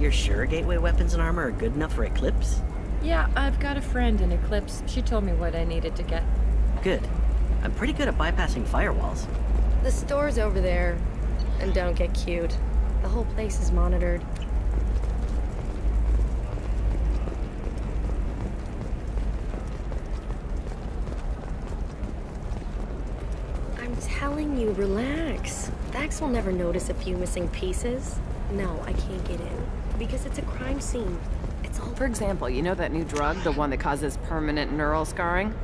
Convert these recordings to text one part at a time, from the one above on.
You're sure gateway weapons and armor are good enough for Eclipse? Yeah, I've got a friend in Eclipse. She told me what I needed to get. Good. I'm pretty good at bypassing firewalls. The store's over there. And don't get cute. The whole place is monitored. I'm telling you, relax. Vax will never notice a few missing pieces. No, I can't get in. Because it's a crime scene. It's all... For example, you know that new drug, the one that causes permanent neural scarring?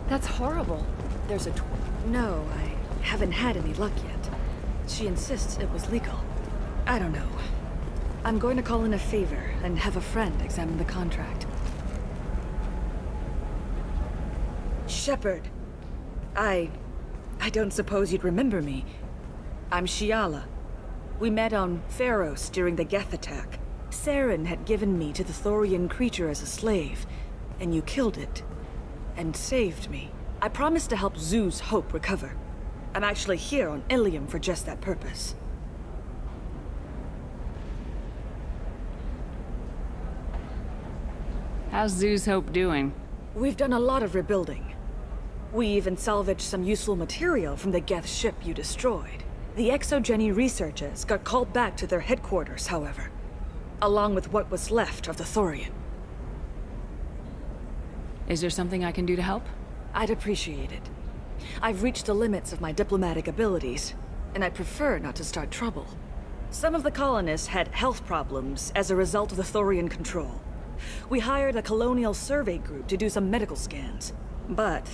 That's horrible. There's a No, I haven't had any luck yet. She insists it was legal. I don't know. I'm going to call in a favor and have a friend examine the contract. Shepard. I don't suppose you'd remember me. I'm Shiala. We met on Pharos during the Geth attack. Saren had given me to the Thorian creature as a slave, and you killed it. And saved me. I promised to help Zoo's Hope recover. I'm actually here on Ilium for just that purpose. How's Zoo's Hope doing? We've done a lot of rebuilding. We even salvaged some useful material from the Geth ship you destroyed. The Exogeny researchers got called back to their headquarters, however, along with what was left of the Thorian. Is there something I can do to help? I'd appreciate it. I've reached the limits of my diplomatic abilities, and I'd prefer not to start trouble. Some of the colonists had health problems as a result of the Thorian control. We hired a colonial survey group to do some medical scans, but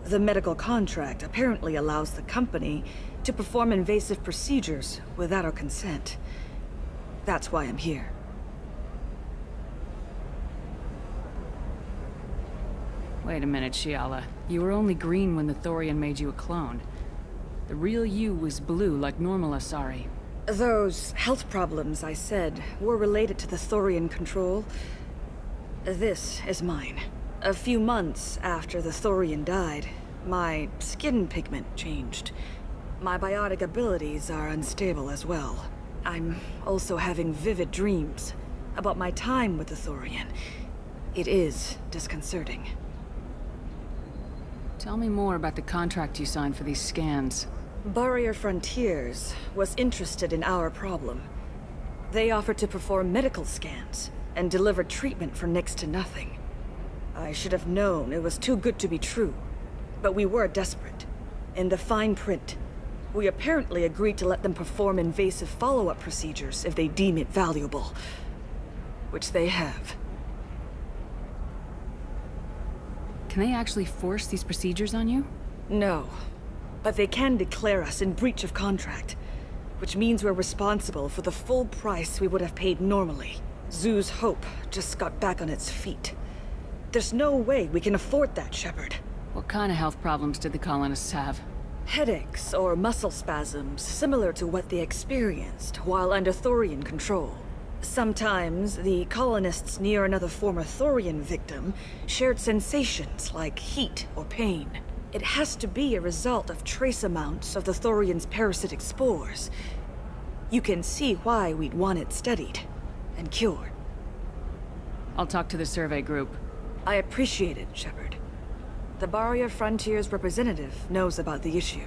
the medical contract apparently allows the company to perform invasive procedures without our consent. That's why I'm here. Wait a minute, Shiala. You were only green when the Thorian made you a clone. The real you was blue like normal Asari. Those health problems I said were related to the Thorian control. This is mine. A few months after the Thorian died, my skin pigment changed. My biotic abilities are unstable as well. I'm also having vivid dreams about my time with the Thorian. It is disconcerting. Tell me more about the contract you signed for these scans. Barrier Frontiers was interested in our problem. They offered to perform medical scans and deliver treatment for next to nothing. I should have known it was too good to be true, but we were desperate. In the fine print, we apparently agreed to let them perform invasive follow-up procedures if they deem it valuable, which they have. Can they actually force these procedures on you? No, but they can declare us in breach of contract, which means we're responsible for the full price we would have paid normally. Zoo's Hope just got back on its feet. There's no way we can afford that, Shepard. What kind of health problems did the colonists have? Headaches or muscle spasms, similar to what they experienced while under Thorian control. Sometimes, the colonists near another former Thorian victim shared sensations like heat or pain. It has to be a result of trace amounts of the Thorian's parasitic spores. You can see why we'd want it studied and cured. I'll talk to the survey group. I appreciate it, Shepard. The Barrier Frontiers representative knows about the issue.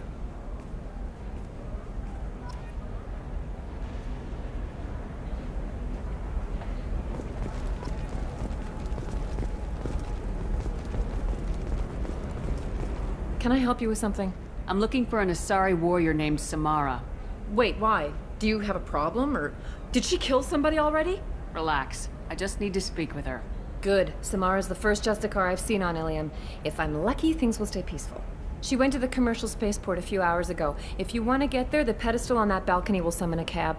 Can I help you with something? I'm looking for an Asari warrior named Samara. Wait, why? Do you have a problem, or did she kill somebody already? Relax. I just need to speak with her. Good. Samara's the first Justicar I've seen on Ilium. If I'm lucky, things will stay peaceful. She went to the commercial spaceport a few hours ago. If you want to get there, the pedestal on that balcony will summon a cab.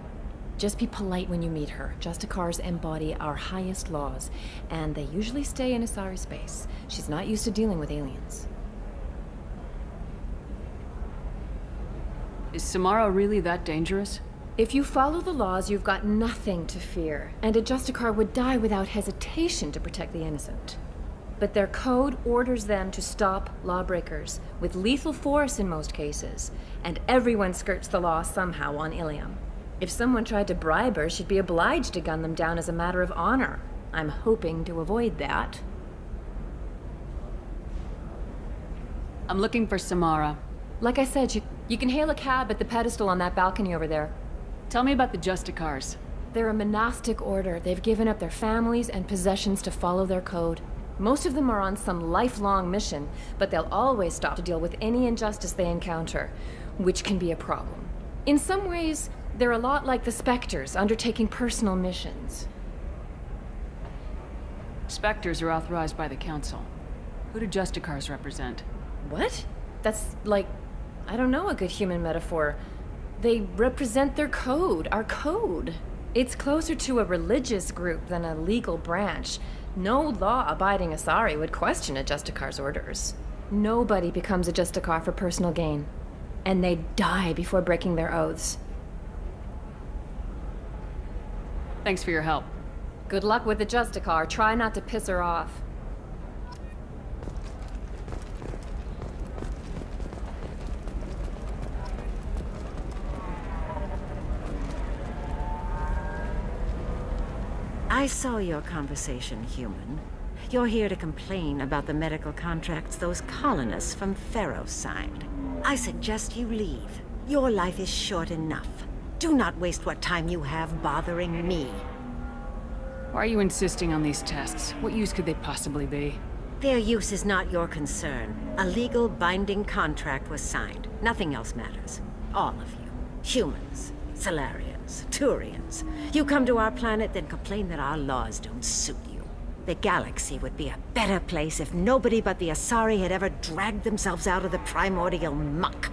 Just be polite when you meet her. Justicars embody our highest laws, and they usually stay in Asari space. She's not used to dealing with aliens. Is Samara really that dangerous? If you follow the laws, you've got nothing to fear, and a Justicar would die without hesitation to protect the innocent. But their code orders them to stop lawbreakers, with lethal force in most cases, and everyone skirts the law somehow on Ilium. If someone tried to bribe her, she'd be obliged to gun them down as a matter of honor. I'm hoping to avoid that. I'm looking for Samara. Like I said, you can hail a cab at the pedestal on that balcony over there. Tell me about the Justicars. They're a monastic order. They've given up their families and possessions to follow their code. Most of them are on some lifelong mission, but they'll always stop to deal with any injustice they encounter, which can be a problem. In some ways, they're a lot like the Spectres, undertaking personal missions. Spectres are authorized by the Council. Who do Justicars represent? What? That's like, I don't know a good human metaphor. They represent their code, our code. It's closer to a religious group than a legal branch. No law-abiding Asari would question a Justicar's orders. Nobody becomes a Justicar for personal gain. And they die before breaking their oaths. Thanks for your help. Good luck with the Justicar. Try not to piss her off. I saw your conversation, human. You're here to complain about the medical contracts those colonists from Pharaoh signed. I suggest you leave. Your life is short enough. Do not waste what time you have bothering me. Why are you insisting on these tests? What use could they possibly be? Their use is not your concern. A legal binding contract was signed. Nothing else matters. All of you. Humans, Solarians, Turians. You come to our planet, then complain that our laws don't suit you. The galaxy would be a better place if nobody but the Asari had ever dragged themselves out of the primordial muck.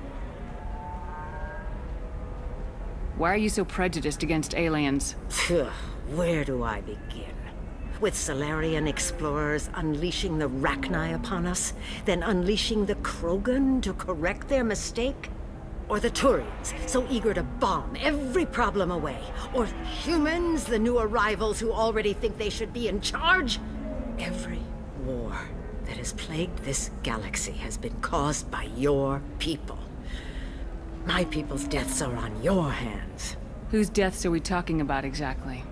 Why are you so prejudiced against aliens? Where do I begin? With Solarian explorers unleashing the Rachni upon us, then unleashing the Krogan to correct their mistake? Or the Turians, so eager to bomb every problem away? Or humans, the new arrivals who already think they should be in charge? Every war that has plagued this galaxy has been caused by your people. My people's deaths are on your hands. Whose deaths are we talking about exactly?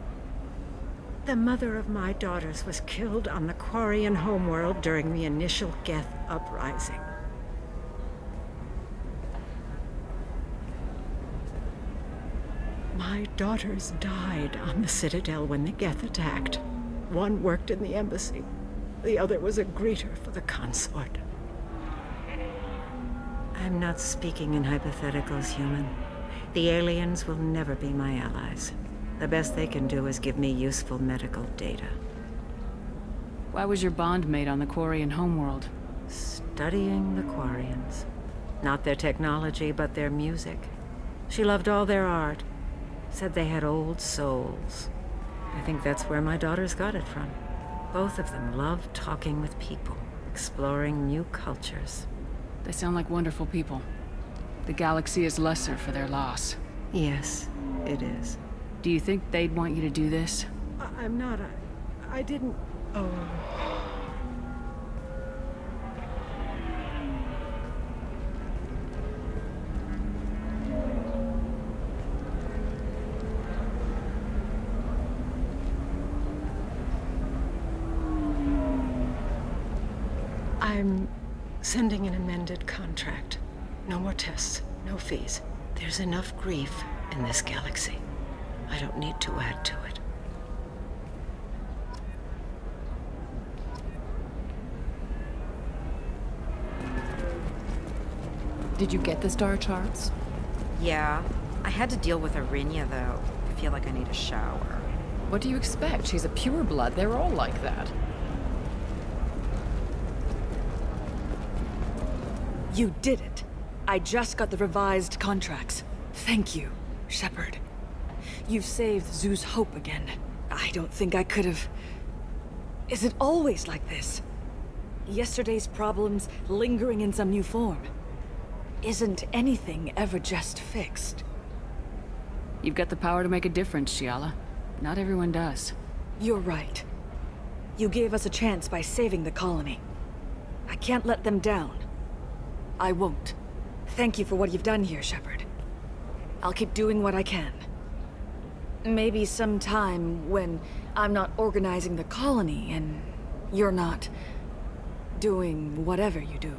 The mother of my daughters was killed on the Quarian homeworld during the initial Geth uprising. My daughters died on the Citadel when the Geth attacked. One worked in the embassy. The other was a greeter for the consort. I'm not speaking in hypotheticals, human. The aliens will never be my allies. The best they can do is give me useful medical data. Why was your bond made on the Quarian homeworld? Studying the Quarians. Not their technology, but their music. She loved all their art. Said they had old souls. I think that's where my daughters got it from. Both of them loved talking with people, exploring new cultures. They sound like wonderful people. The galaxy is lesser for their loss. Yes, it is. Do you think they'd want you to do this? I'm not. I didn't. Oh. I'm sending an amended contract. No more tests, no fees. There's enough grief in this galaxy. I don't need to add to it. Did you get the star charts? Yeah. I had to deal with Arinia, though. I feel like I need a shower. What do you expect? She's a pureblood. They're all like that. You did it. I just got the revised contracts. Thank you, Shepard. You've saved Zoo's hope again. I don't think I could have... Is it always like this? Yesterday's problems lingering in some new form. Isn't anything ever just fixed? You've got the power to make a difference, Shiala. Not everyone does. You're right. You gave us a chance by saving the colony. I can't let them down. I won't. Thank you for what you've done here, Shepard. I'll keep doing what I can. Maybe sometime when I'm not organizing the colony and you're not doing whatever you do.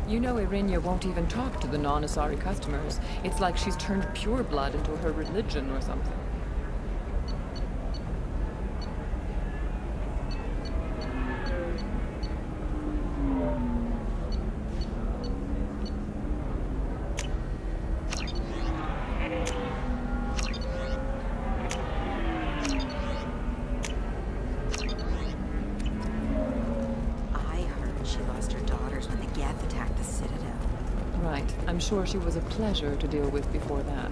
You know Irinia won't even talk to the non-Asari customers. It's like she's turned pureblood into her religion or something. I'm sure she was a pleasure to deal with before that.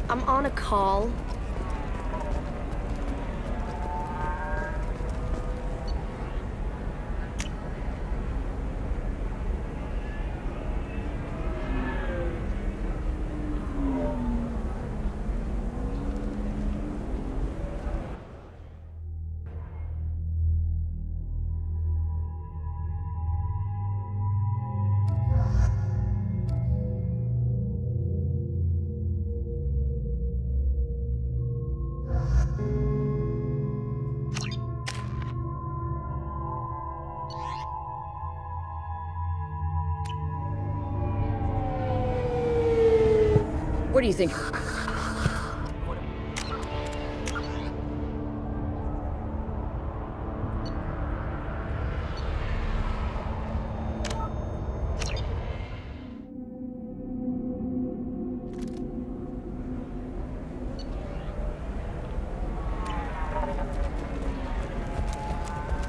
I'm on a call. What do you think?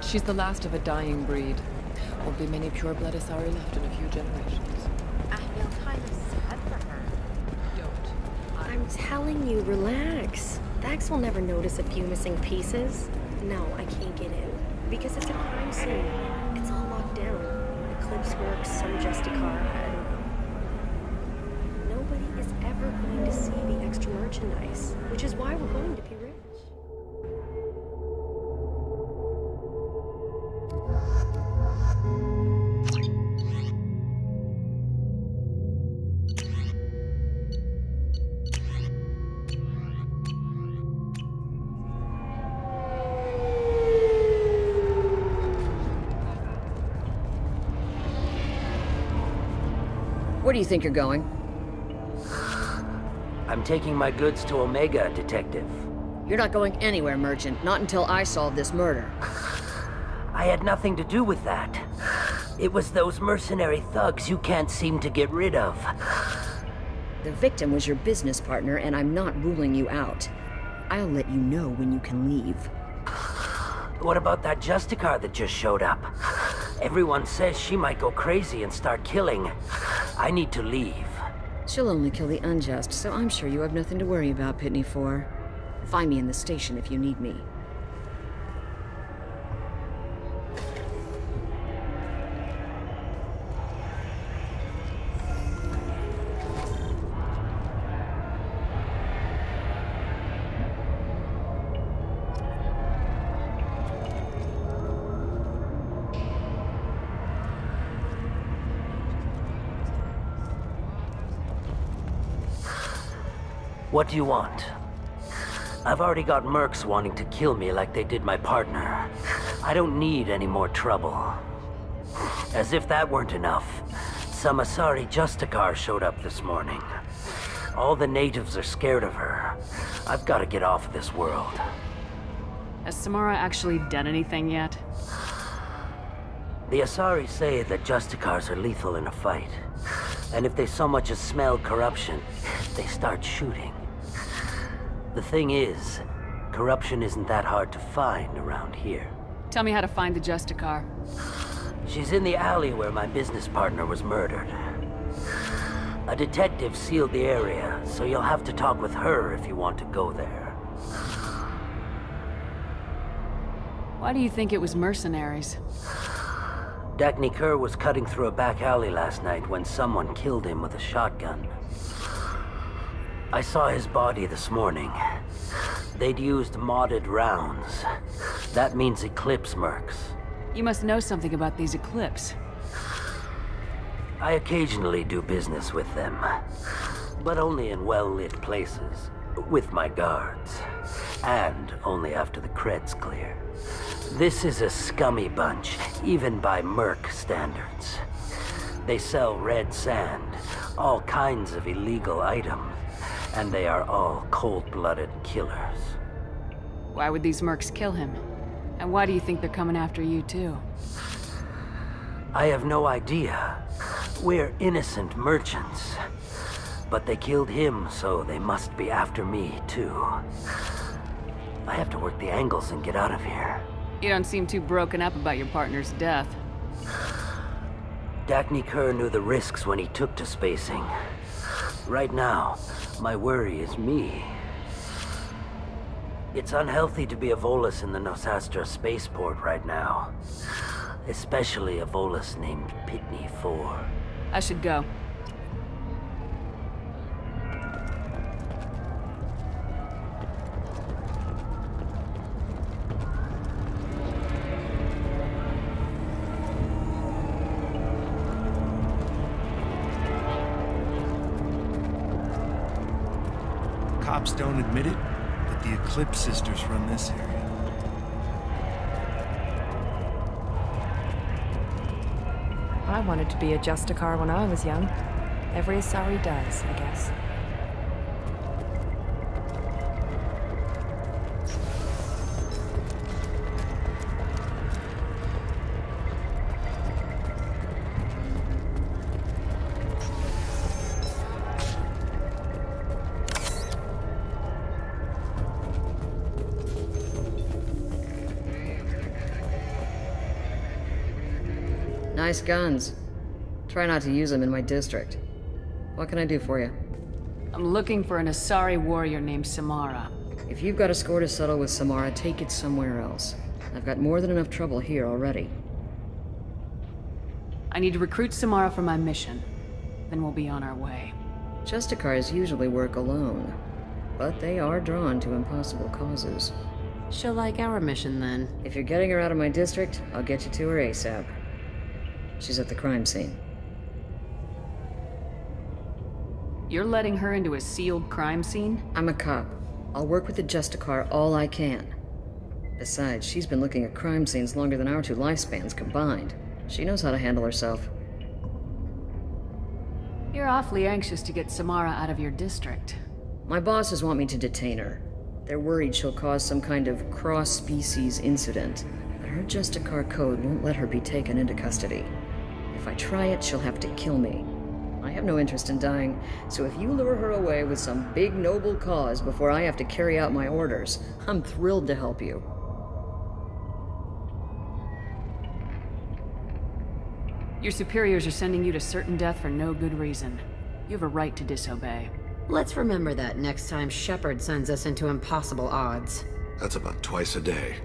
She's the last of a dying breed. Won't be many pure-blood Asari left in a few generations. I feel kind of sad for her. Don't. I'm telling you, relax. Dax will never notice a few missing pieces. No, I can't get in. Because it's a crime scene. It's all locked down. Eclipse works, some Justicar, I don't know. Nobody is ever going to see the extra merchandise, which is why we're going to be rich. Where do you think you're going? I'm taking my goods to Omega, Detective. You're not going anywhere, Merchant. Not until I solve this murder. I had nothing to do with that. It was those mercenary thugs you can't seem to get rid of. The victim was your business partner, and I'm not ruling you out. I'll let you know when you can leave. What about that Justicar that just showed up? Everyone says she might go crazy and start killing. I need to leave. She'll only kill the unjust, so I'm sure you have nothing to worry about, Pitney 4. Find me in the station if you need me. What do you want? I've already got mercs wanting to kill me like they did my partner. I don't need any more trouble. As if that weren't enough, some Asari Justicar showed up this morning. All the natives are scared of her. I've got to get off this world. Has Samara actually done anything yet? The Asari say that Justicars are lethal in a fight. And if they so much as smell corruption, they start shooting. The thing is, corruption isn't that hard to find around here. Tell me how to find the Justicar. She's in the alley where my business partner was murdered. A detective sealed the area, so you'll have to talk with her if you want to go there. Why do you think it was mercenaries? Dagny Kerr was cutting through a back alley last night when someone killed him with a shotgun. I saw his body this morning. They'd used modded rounds. That means Eclipse mercs. You must know something about these Eclipse. I occasionally do business with them, but only in well-lit places, with my guards, and only after the creds clear. This is a scummy bunch, even by merc standards. They sell red sand, all kinds of illegal items, and they are all cold-blooded killers. Why would these mercs kill him? And why do you think they're coming after you too? I have no idea. We're innocent merchants. But they killed him, so they must be after me, too. I have to work the angles and get out of here. You don't seem too broken up about your partner's death. Dagny Kerr knew the risks when he took to spacing. Right now, my worry is me. It's unhealthy to be a Volus in the Nosastra spaceport right now. Especially a Volus named Pitney 4. I should go. Cops don't admit it, but the Eclipse sisters run this area. I wanted to be a Justicar when I was young. Every Asari does, I guess. Nice guns. Try not to use them in my district. What can I do for you? I'm looking for an Asari warrior named Samara. If you've got a score to settle with Samara, take it somewhere else. I've got more than enough trouble here already. I need to recruit Samara for my mission. Then we'll be on our way. Justicars usually work alone, but they are drawn to impossible causes. She'll like our mission, then. If you're getting her out of my district, I'll get you to her ASAP. She's at the crime scene. You're letting her into a sealed crime scene? I'm a cop. I'll work with the Justicar all I can. Besides, she's been looking at crime scenes longer than our two lifespans combined. She knows how to handle herself. You're awfully anxious to get Samara out of your district. My bosses want me to detain her. They're worried she'll cause some kind of cross-species incident, but her Justicar code won't let her be taken into custody. If I try it, she'll have to kill me. I have no interest in dying, so if you lure her away with some big noble cause before I have to carry out my orders, I'm thrilled to help you. Your superiors are sending you to certain death for no good reason. You have a right to disobey. Let's remember that next time Shepard sends us into impossible odds. That's about twice a day.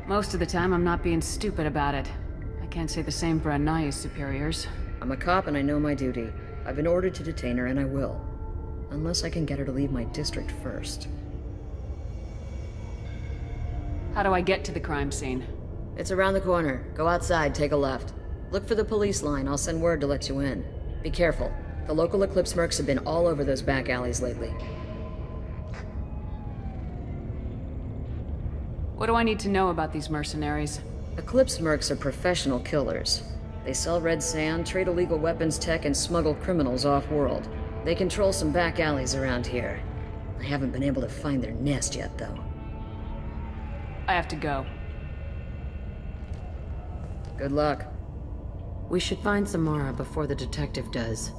Most of the time, I'm not being stupid about it. I can't say the same for Anaya's superiors. I'm a cop and I know my duty. I've been ordered to detain her and I will. Unless I can get her to leave my district first. How do I get to the crime scene? It's around the corner. Go outside, take a left. Look for the police line. I'll send word to let you in. Be careful. The local Eclipse mercs have been all over those back alleys lately. What do I need to know about these mercenaries? Eclipse mercs are professional killers. They sell red sand, trade illegal weapons tech, and smuggle criminals off-world. They control some back alleys around here. I haven't been able to find their nest yet, though. I have to go. Good luck. We should find Samara before the detective does.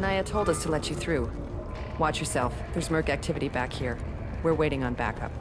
Naya told us to let you through. Watch yourself. There's Merc activity back here. We're waiting on backup.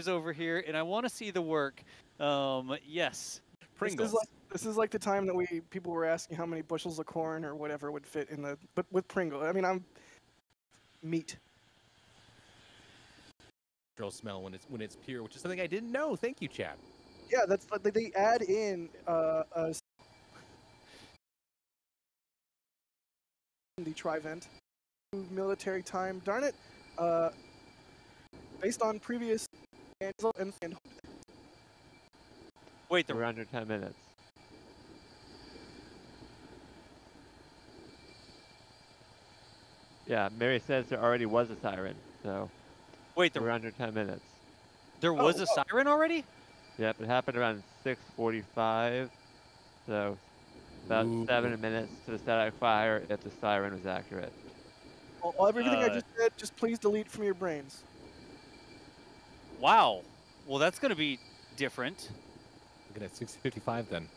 Over here, and I want to see the work. Yes. Pringles. This is like the time that people were asking how many bushels of corn or whatever would fit in but with Pringles. I mean, I'm meat. Natural smell when it's pure, which is something I didn't know. Thank you, Chad. Yeah, that's they add in the Trivent military time. Darn it. Based on previous and wait, we're under 10 minutes. Yeah, Mary says there already was a siren, so wait, we're under 10 minutes. There was a siren already? Yep, it happened around 6:45, so about 7 minutes to the static fire if the siren was accurate. Well, everything I just said, just please delete from your brains. Wow. Well, that's going to be different. Look at 6:55 then.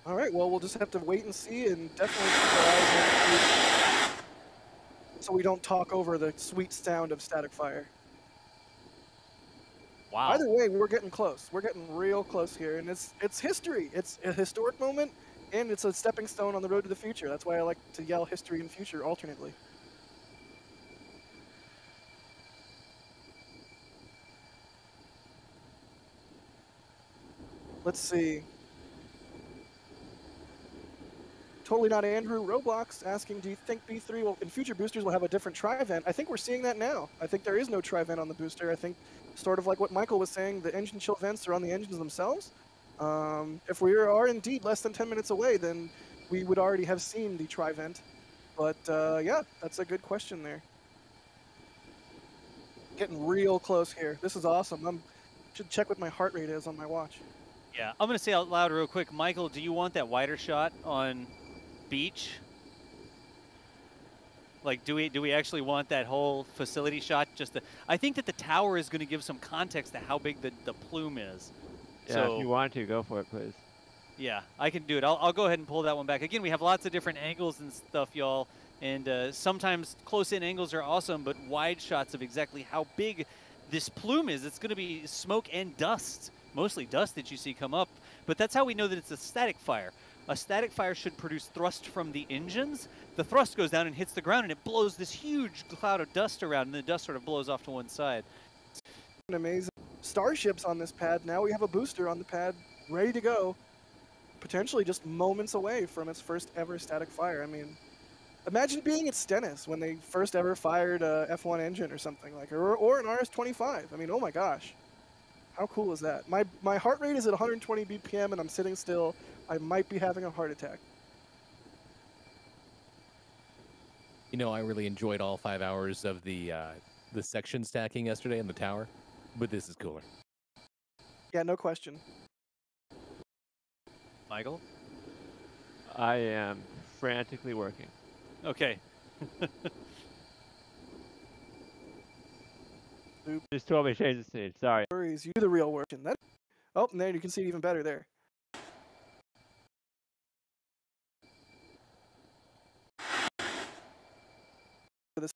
All right, well, we'll just have to wait and see, and definitely keep our eyes on so we don't talk over the sweet sound of static fire. Wow. Either way, we're getting close. We're getting real close here, and it's history. It's a historic moment, and it's a stepping stone on the road to the future. That's why I like to yell history and future alternately. Let's see. Totally Not Andrew Roblox asking, do you think B3 will, in future boosters will have a different tri-vent? I think we're seeing that now. I think there is no tri-vent on the booster. I think, sort of like what Michael was saying, the engine chill vents are on the engines themselves. If we are indeed less than 10 minutes away, then we would already have seen the tri-vent. But yeah, that's a good question there. Getting real close here. This is awesome. Should check what my heart rate is on my watch. Yeah, I'm going to say out loud real quick, Michael, do you want that wider shot on beach? Like, do we actually want that whole facility shot? I think that the tower is going to give some context to how big the plume is. Yeah, so, if you want to, go for it, please. Yeah, I can do it. I'll go ahead and pull that one back. Again, we have lots of different angles and stuff, y'all. And sometimes close-in angles are awesome, but wide shots of exactly how big this plume is. It's going to be smoke and dust, mostly dust that you see come up. But that's how we know that it's a static fire. A static fire should produce thrust from the engines. The thrust goes down and hits the ground, and it blows this huge cloud of dust around, and the dust sort of blows off to one side. Amazing. Starships on this pad. Now we have a booster on the pad ready to go. Potentially just moments away from its first ever static fire. I mean, imagine being at Stennis when they first ever fired a F1 engine or something like, or an RS-25. I mean, oh my gosh. How cool is that? My heart rate is at 120 BPM and I'm sitting still. I might be having a heart attack. You know, I really enjoyed all 5 hours of the section stacking yesterday in the tower, but this is cooler. Yeah, no question. Michael? I am frantically working. Okay. Just told me to change the scene. Sorry. Worries, you do the real work. Oh, and there you can see it even better there. This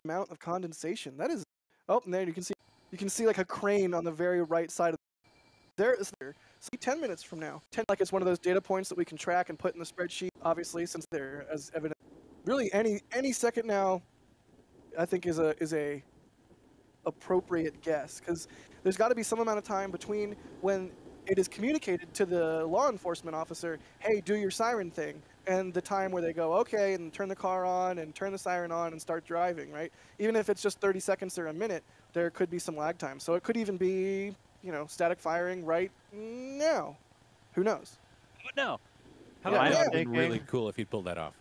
amount of condensation. That is. Oh, and there you can see like a crane on the very right side of. There is there. See, 10 minutes from now. 10 like it's one of those data points that we can track and put in the spreadsheet. Obviously, since they're as evident. Really, any second now, I think is a appropriate guess, because there's got to be some amount of time between when it is communicated to the law enforcement officer, hey, do your siren thing, and the time where they go, okay, and turn the car on and turn the siren on and start driving, right? Even if it's just 30 seconds or a minute, there could be some lag time. So it could even be, you know, static firing right now. Who knows? But no. How about that? Would be really cool if you'd pulled that off.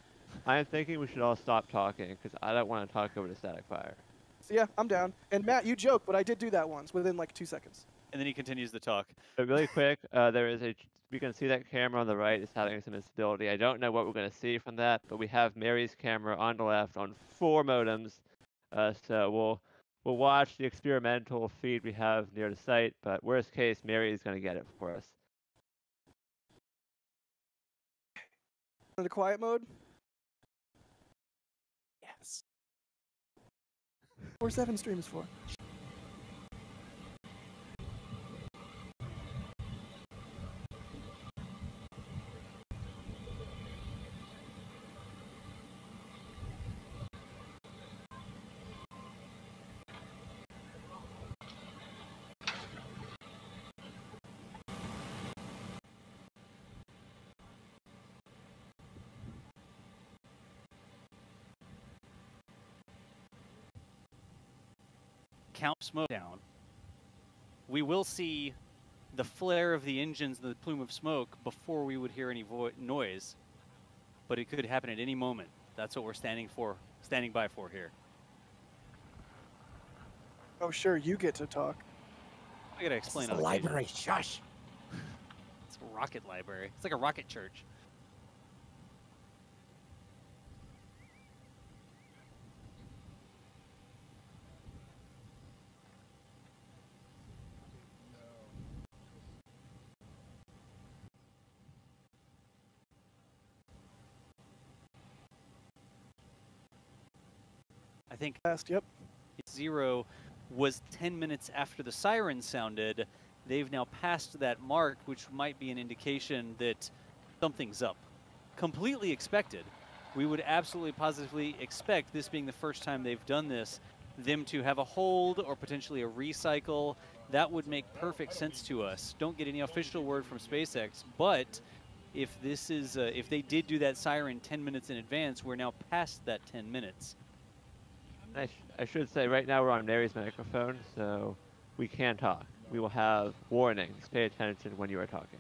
I am thinking we should all stop talking, because I don't want to talk over the static fire. So yeah, I'm down. And Matt, you joke, but I did do that once within like 2 seconds. And then he continues the talk. But really quick, we can see that camera on the right is having some instability. I don't know what we're going to see from that, but we have Mary's camera on the left on 4 modems. So we'll watch the experimental feed we have near the site, but worst case, Mary is going to get it for us. In the quiet mode? Yes. 4/7 stream is for. Count smoke down. We will see the flare of the engines and the plume of smoke before we would hear any noise, but it could happen at any moment. That's what we're standing by for here. Oh, sure, you get to talk. I gotta explain. It's a library. Shush. It's a rocket library. It's like a rocket church. I think yep. Zero was 10 minutes after the siren sounded. They've now passed that mark, which might be an indication that something's up. Completely expected. We would absolutely positively expect, this being the first time they've done this, them to have a hold or potentially a recycle. That would make perfect sense to us. Don't get any official word from SpaceX, but if this is, if they did do that siren 10 minutes in advance, we're now past that 10 minutes. I should say right now we're on Mary's microphone, so we can talk. We will have warnings. Pay attention when you are talking.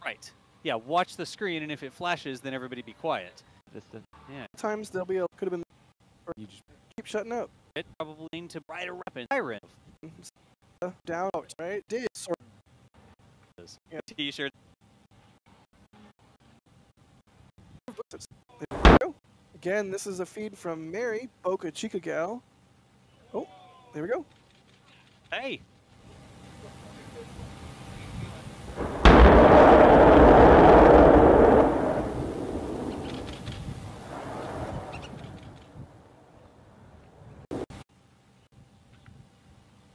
Right. Yeah, watch the screen, and if it flashes, then everybody be quiet. Yeah. Times they'll be could have been. Or you just keep shutting up. It probably need to write a rapid siren. Down, right? Did sort of. Yeah. T-shirt. Again, this is a feed from Mary, Boca Chica gal. Oh, there we go. Hey.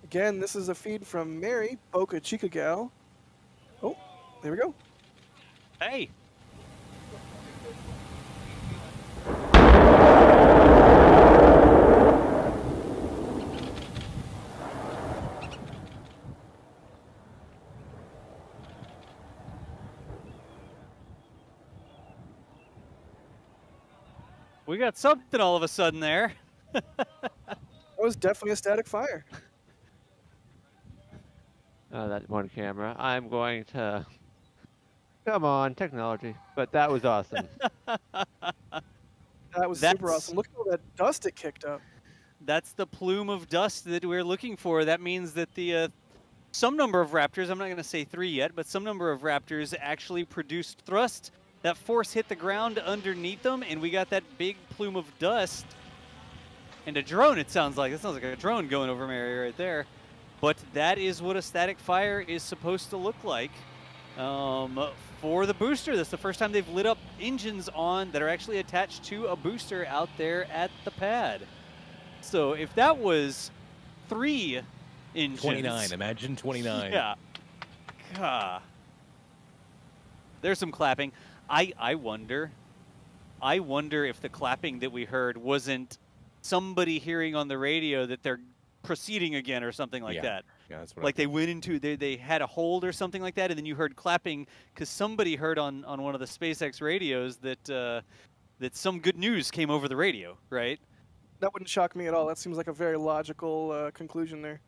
Again, this is a feed from Mary, Boca Chica gal. Oh, there we go. Hey. We got something all of a sudden there. That was definitely a static fire. Oh, that one camera. I'm going to... Come on, technology. But that was awesome. That was super awesome. Look at all that dust it kicked up. That's the plume of dust that we're looking for. That means that the some number of Raptors, I'm not going to say 3 yet, but some number of Raptors actually produced thrust. That force hit the ground underneath them, and we got that big plume of dust. And a drone, it sounds like. It sounds like a drone going over Mary right there. But that is what a static fire is supposed to look like for the booster. That's the first time they've lit up engines on that are actually attached to a booster out there at the pad. So if that was 3 engines... 29, imagine 29. Yeah. God. There's some clapping. I wonder if the clapping that we heard wasn't somebody hearing on the radio that they're proceeding again or something like that. Yeah, that's what like they went into, they had a hold or something like that, and then you heard clapping because somebody heard on one of the SpaceX radios that that some good news came over the radio, right? That wouldn't shock me at all. That seems like a very logical conclusion there.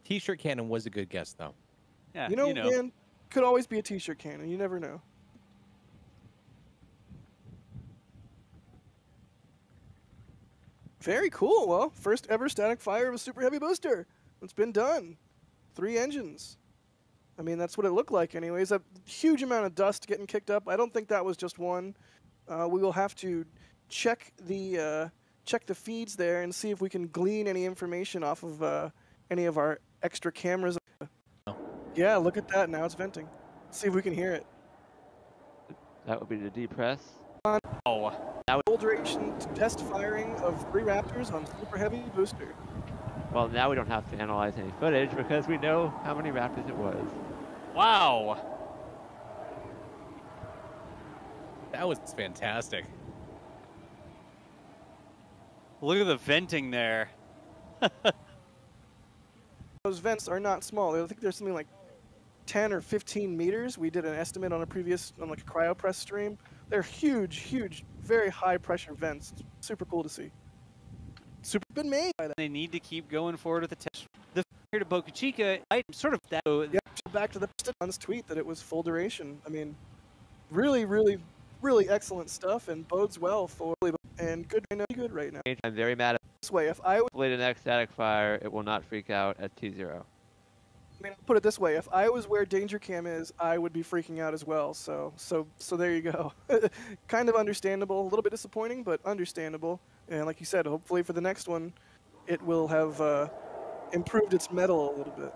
T-shirt cannon was a good guess, though. Yeah, you know, man, could always be a T-shirt cannon. You never know. Very cool. Well, first ever static fire of a super heavy booster. It's been done. 3 engines. I mean, that's what it looked like anyways. A huge amount of dust getting kicked up. I don't think that was just one. We will have to check the feeds there and see if we can glean any information off of any of our extra cameras. Yeah, look at that. Now it's venting. See if we can hear it. That would be the depress. Oh. Full duration test firing of 3 Raptors on super heavy booster. Well, now we don't have to analyze any footage because we know how many Raptors it was. Wow. That was fantastic. Look at the venting there. Those vents are not small. I think there's something like 10 or 15 meters. We did an estimate on a previous, on like a cryopress stream. They're huge, huge, very high pressure vents. It's super cool to see. Super been made by that. They need to keep going forward with the test. The here to Boca Chica, I sort of that. Yeah, back to the Piston's tweet that it was full duration. I mean, really, really, really excellent stuff and bodes well for and good right now. I'm very mad at this way. If I would play the next static fire, it will not freak out at T0. I mean, put it this way: if I was where Danger Cam is, I would be freaking out as well. So there you go. Kind of understandable, a little bit disappointing, but understandable. And like you said, hopefully for the next one, it will have improved its metal a little bit.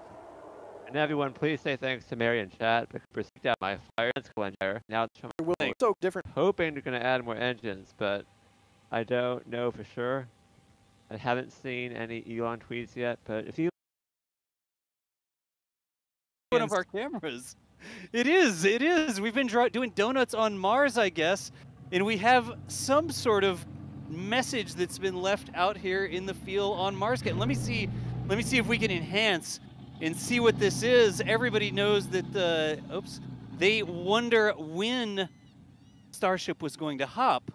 And everyone, please say thanks to Mary in chat because freaked out my fire engineer. Now it's from so different. Hoping they're going to add more engines, but I don't know for sure. I haven't seen any Elon tweets yet, but if you One of our cameras. It is. It is. We've been doing donuts on Mars, I guess, and we have some sort of message that's been left out here in the field on Mars. Let me see. Let me see if we can enhance and see what this is. Everybody knows that. Oops. They wonder when Starship was going to hop,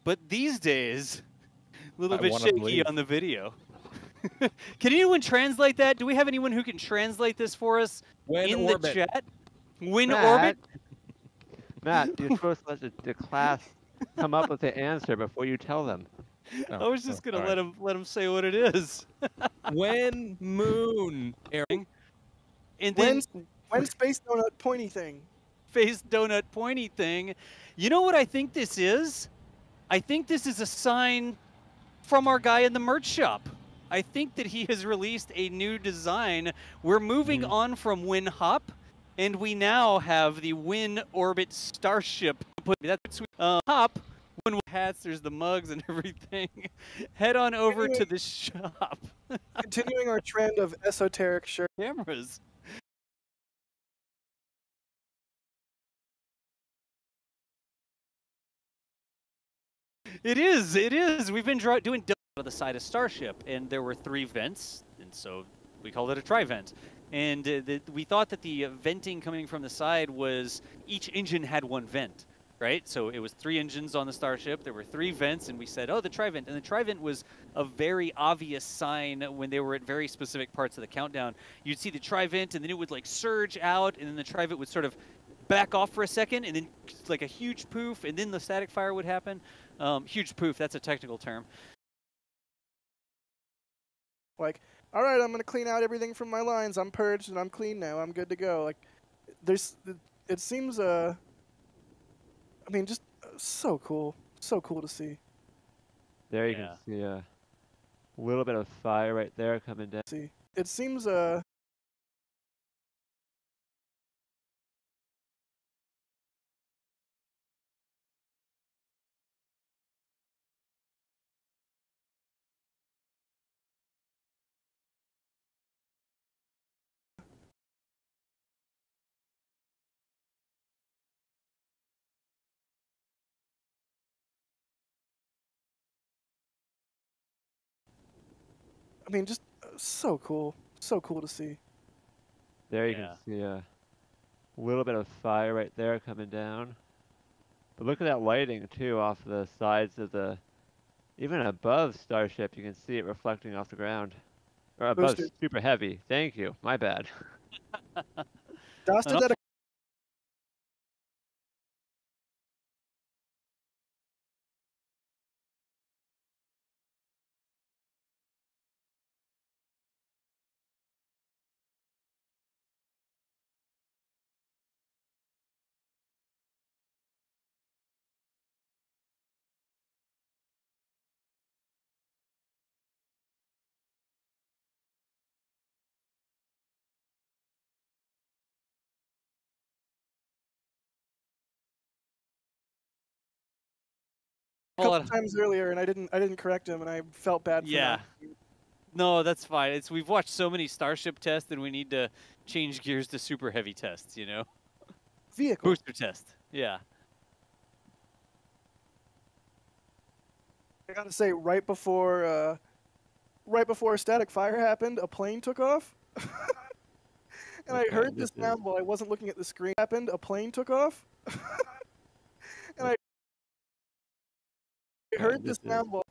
but these days, a little bit shaky on the video. Can anyone translate that? Do we have anyone who can translate this for us in the chat? When orbit? Matt, you're supposed to let the class come up with the answer before you tell them. I was just gonna let him say what it is. When moon airing, and then when space donut pointy thing. Face donut pointy thing. You know what I think this is? I think this is a sign from our guy in the merch shop. I think that he has released a new design. We're moving on from Win Hop, and we now have the Win Orbit Starship. That's sweet. Hop, Win hats, there's the mugs and everything. Head on over to the shop. Continuing our trend of esoteric shirt cameras. It is. It is. We've been doing on the side of Starship, and there were 3 vents, and so we called it a tri-vent. And we thought that the venting coming from the side was each engine had 1 vent, right? So it was 3 engines on the Starship. There were 3 vents, and we said, oh, the tri-vent. And the tri-vent was a very obvious sign when they were at very specific parts of the countdown. You'd see the tri-vent, and then it would like surge out, and then the tri-vent would sort of back off for a second, and then like a huge poof, and then the static fire would happen. Huge poof, that's a technical term. Like, all right, I'm going to clean out everything from my lines. I'm purged and I'm clean now. I'm good to go. Like, it seems, I mean, just so cool. So cool to see. There you can see a little bit of fire right there coming down. See, it seems, I mean, just so cool. So cool to see. There you can see a little bit of fire right there coming down. But look at that lighting, too, off the sides of the... Even above Starship, you can see it reflecting off the ground. Or above Super Heavy. Thank you. My bad. Dusted that a couple times earlier, and I didn't correct him, and I felt bad for that. No, that's fine. We've watched so many Starship tests, and we need to change gears to Super Heavy tests, you know? Vehicle. Booster test, yeah. I gotta say, right before static fire happened, a plane took off. And I heard this sound while I wasn't looking at the screen. A plane took off. And I heard this sound while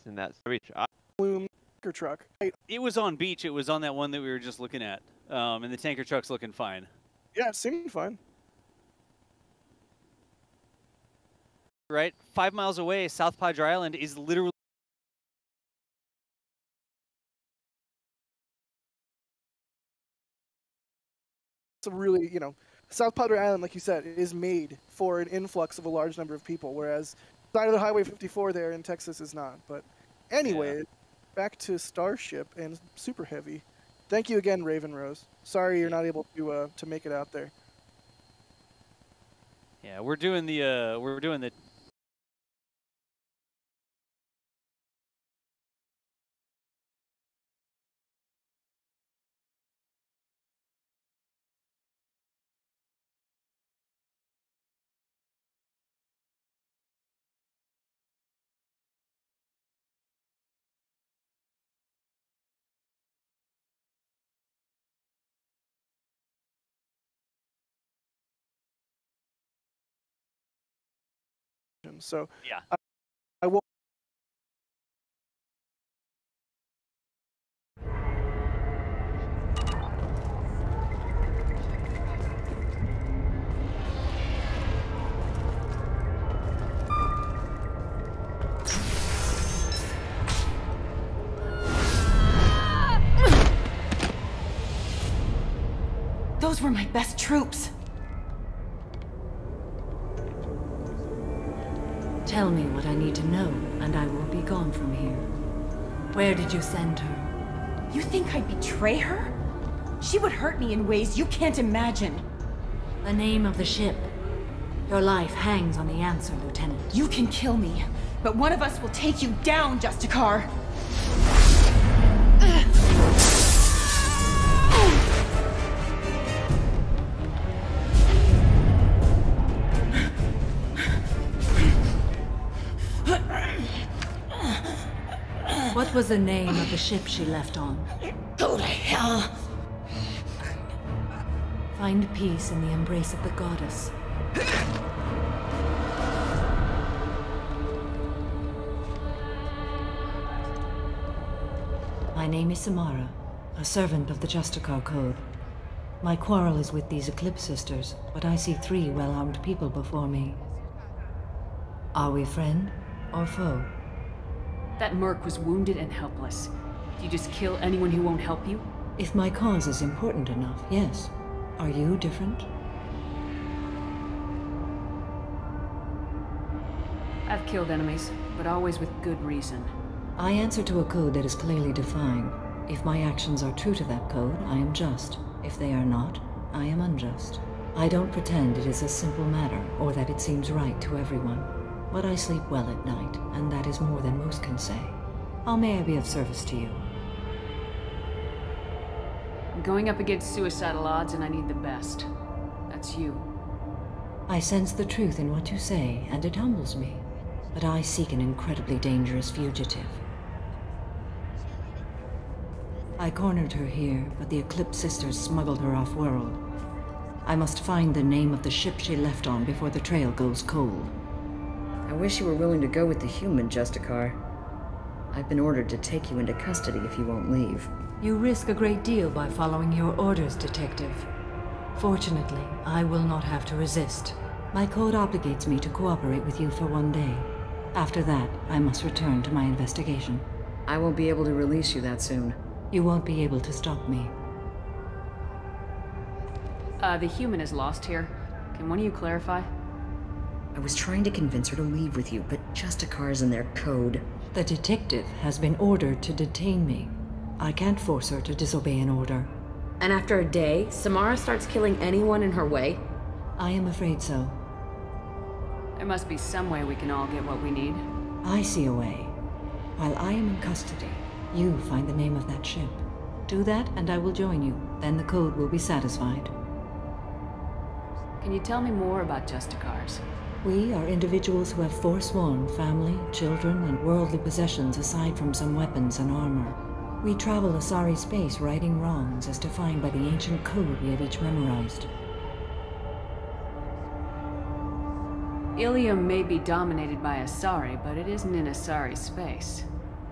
in that reach. Bloom truck. It was on beach. It was on that one that we were just looking at. And the tanker truck's looking fine. Yeah, it seemed fine. Right? 5 miles away, South Padre Island is literally... It's a really, you know, South Padre Island, like you said, is made for an influx of a large number of people, whereas side of the Highway 54 there in Texas is not. But anyway, back to Starship and Super Heavy. Thank you again, Raven Rose. Sorry you're not able to make it out there. Yeah, we're doing the So yeah, I will. Those were my best troops. Tell me what I need to know, and I will be gone from here. Where did you send her? You think I'd betray her? She would hurt me in ways you can't imagine. The name of the ship. Your life hangs on the answer, Lieutenant. You can kill me, but one of us will take you down, Justicar. What was the name of the ship she left on? Go to hell! Find peace in the embrace of the goddess. My name is Samara, a servant of the Justicar Code. My quarrel is with these Eclipse Sisters, but I see 3 well-armed people before me. Are we friend or foe? That merc was wounded and helpless. Do you just kill anyone who won't help you? If my cause is important enough, yes. Are you different? I've killed enemies, but always with good reason. I answer to a code that is clearly defined. If my actions are true to that code, I am just. If they are not, I am unjust. I don't pretend it is a simple matter, or that it seems right to everyone. But I sleep well at night, and that is more than most can say. How may I be of service to you? I'm going up against suicidal odds, and I need the best. That's you. I sense the truth in what you say, and it humbles me. But I seek an incredibly dangerous fugitive. I cornered her here, but the Eclipse Sisters smuggled her off-world. I must find the name of the ship she left on before the trail goes cold. I wish you were willing to go with the human, Justicar. I've been ordered to take you into custody if you won't leave. You risk a great deal by following your orders, Detective. Fortunately, I will not have to resist. My code obligates me to cooperate with you for 1 day. After that, I must return to my investigation. I won't be able to release you that soon. You won't be able to stop me. The human is lost here. Can one of you clarify? I was trying to convince her to leave with you, but Justicar's in their code. The detective has been ordered to detain me. I can't force her to disobey an order. And after a day, Samara starts killing anyone in her way? I am afraid so. There must be some way we can all get what we need. I see a way. While I am in custody, you find the name of that ship. Do that and I will join you. Then the code will be satisfied. Can you tell me more about Justicars? We are individuals who have forsworn family, children, and worldly possessions aside from some weapons and armor. We travel Asari space righting wrongs as defined by the ancient code we have each memorized. Ilium may be dominated by Asari, but it isn't in Asari space.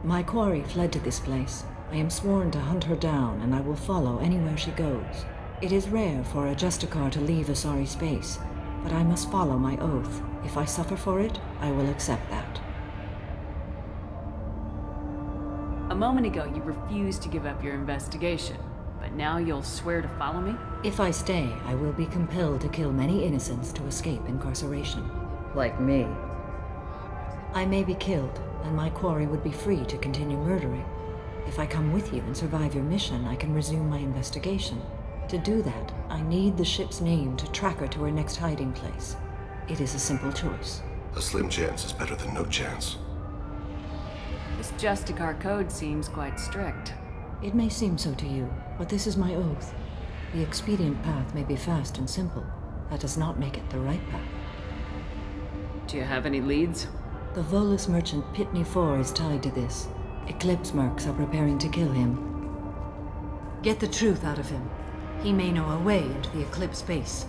My quarry fled to this place. I am sworn to hunt her down, and I will follow anywhere she goes. It is rare for a Justicar to leave Asari space, but I must follow my oath. If I suffer for it, I will accept that. A moment ago, you refused to give up your investigation, but now you'll swear to follow me? If I stay, I will be compelled to kill many innocents to escape incarceration. Like me. I may be killed, and my quarry would be free to continue murdering. If I come with you and survive your mission, I can resume my investigation. To do that, I need the ship's name to track her to her next hiding place. It is a simple choice. A slim chance is better than no chance. This Justicar code seems quite strict. It may seem so to you, but this is my oath. The expedient path may be fast and simple. That does not make it the right path. Do you have any leads? The Volus merchant Pitney 4 is tied to this. Eclipse mercs are preparing to kill him. Get the truth out of him. He may know a way into the Eclipse base.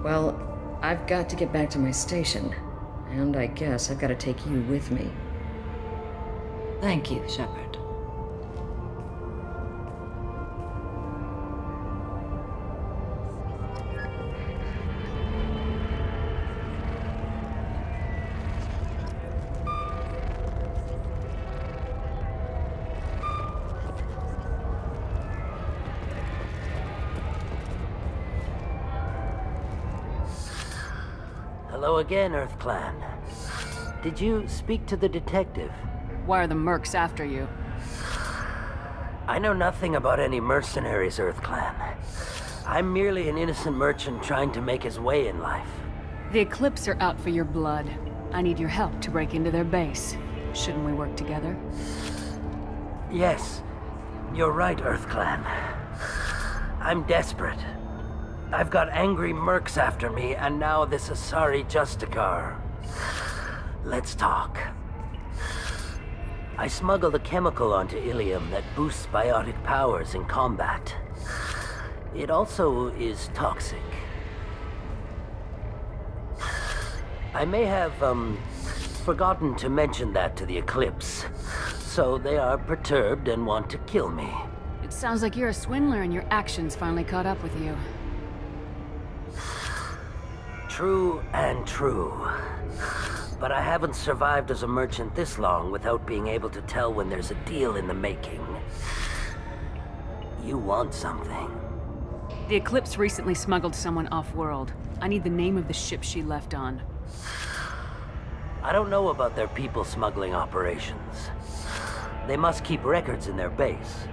Well, I've got to get back to my station. And I guess I've got to take you with me. Thank you, Shepard. Hello again, Earth Clan. Did you speak to the detective? Why are the mercs after you? I know nothing about any mercenaries, Earth Clan. I'm merely an innocent merchant trying to make his way in life. The Eclipse are out for your blood. I need your help to break into their base. Shouldn't we work together? Yes, you're right, Earth Clan. I'm desperate. I've got angry mercs after me, and now this Asari Justicar. Let's talk. I smuggled a chemical onto Ilium that boosts biotic powers in combat. It also is toxic. I may have, forgotten to mention that to the Eclipse, so they are perturbed and want to kill me. It sounds like you're a swindler and your actions finally caught up with you. True and true. But I haven't survived as a merchant this long without being able to tell when there's a deal in the making. You want something? The Eclipse recently smuggled someone off-world. I need the name of the ship she left on. I don't know about their people smuggling operations. They must keep records in their base.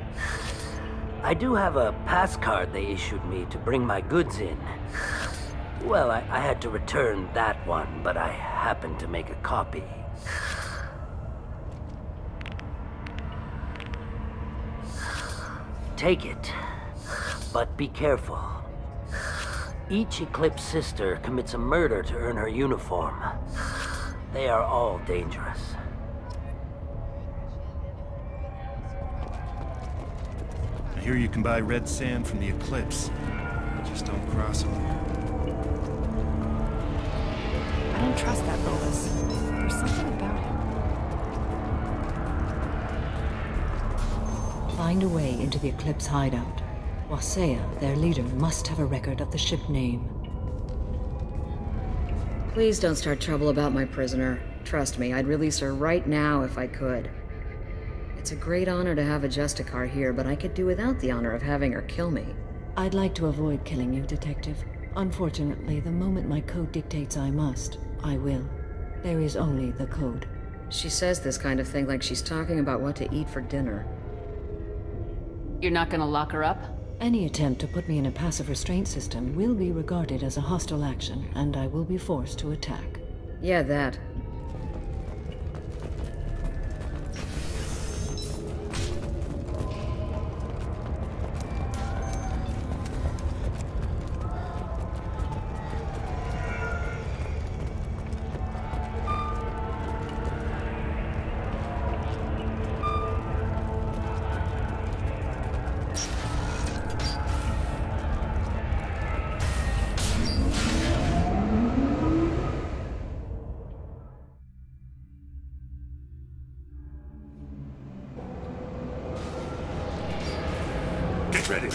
I do have a pass card they issued me to bring my goods in. Well, I had to return that one, but I happened to make a copy. Take it, but be careful. Each Eclipse sister commits a murder to earn her uniform. They are all dangerous. I hear you can buy red sand from the Eclipse. Just don't cross them. I don't trust that Bolus. There's something about him. Find a way into the Eclipse hideout. Wasea, their leader, must have a record of the ship name. Please don't start trouble about my prisoner. Trust me, I'd release her right now if I could. It's a great honor to have a Justicar here, but I could do without the honor of having her kill me. I'd like to avoid killing you, Detective. Unfortunately, the moment my code dictates I must, I will. There is only the code. She says this kind of thing like she's talking about what to eat for dinner. You're not gonna lock her up? Any attempt to put me in a passive restraint system will be regarded as a hostile action, and I will be forced to attack. Yeah, that. Get ready.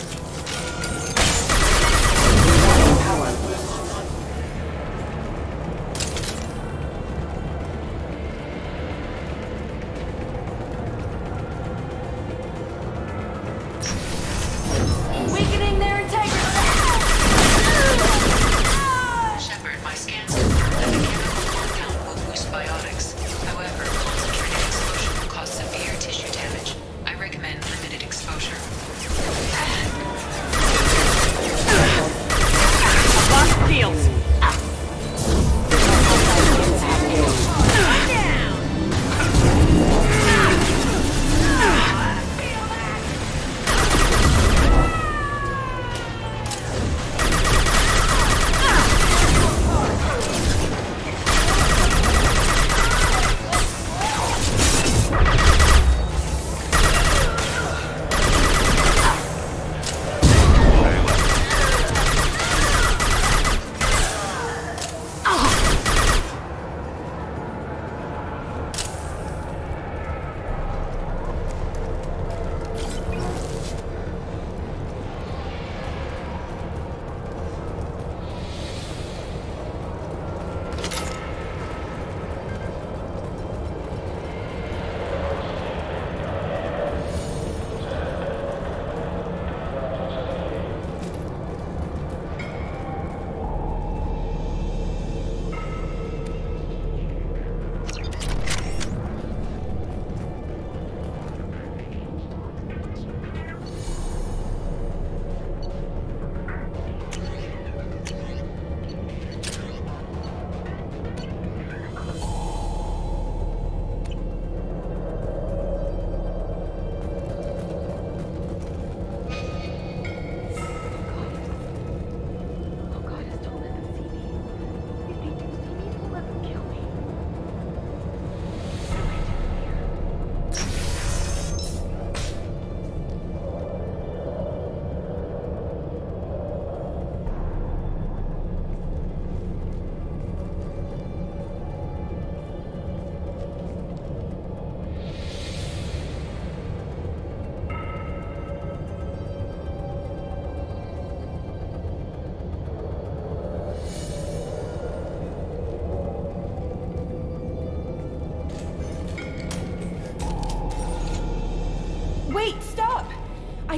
Weakening their integrity! Shepard, my scans confirm that the chemical compound will boost biotics. However, concentrated exposure will cause severe tissue damage. I recommend limited exposure.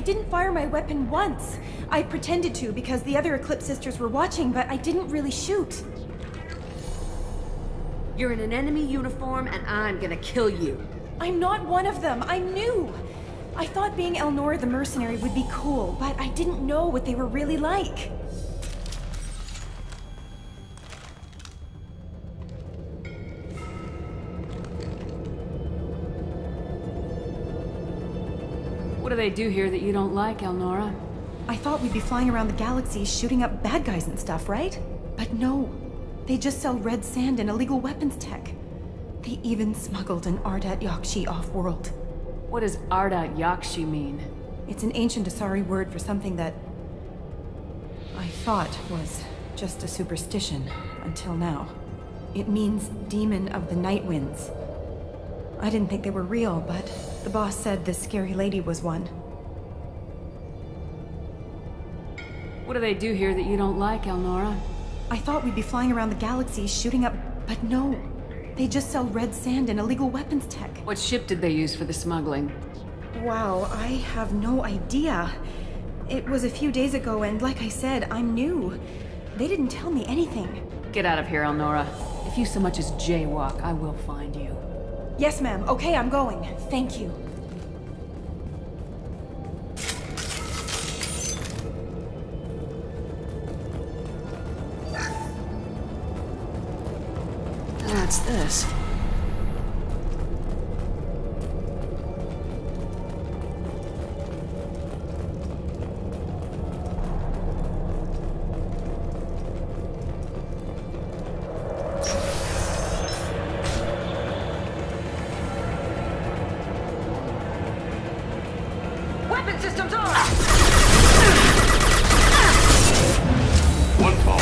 didn't fire my weapon once. I pretended to because the other Eclipse sisters were watching, but I didn't really shoot. You're in an enemy uniform, and I'm gonna kill you. I'm not one of them. I'm new. I thought being Elnora the mercenary would be cool, but I didn't know what they were really like. What do they do here that you don't like, Elnora? I thought we'd be flying around the galaxy shooting up bad guys and stuff, right? But no. They just sell red sand and illegal weapons tech. They even smuggled an Ardat Yakshi off-world. What does Ardat Yakshi mean? It's an ancient Asari word for something that I thought was just a superstition until now. It means demon of the night winds. I didn't think they were real, but the boss said this scary lady was one. What do they do here that you don't like, Elnora? I thought we'd be flying around the galaxy shooting up, but no. They just sell red sand and illegal weapons tech. What ship did they use for the smuggling? Wow, I have no idea. It was a few days ago, and like I said, I'm new. They didn't tell me anything. Get out of here, Elnora. If you so much as jaywalk, I will find you. Yes, ma'am. Okay, I'm going. Thank you. What's this? Weapon systems on! One ball.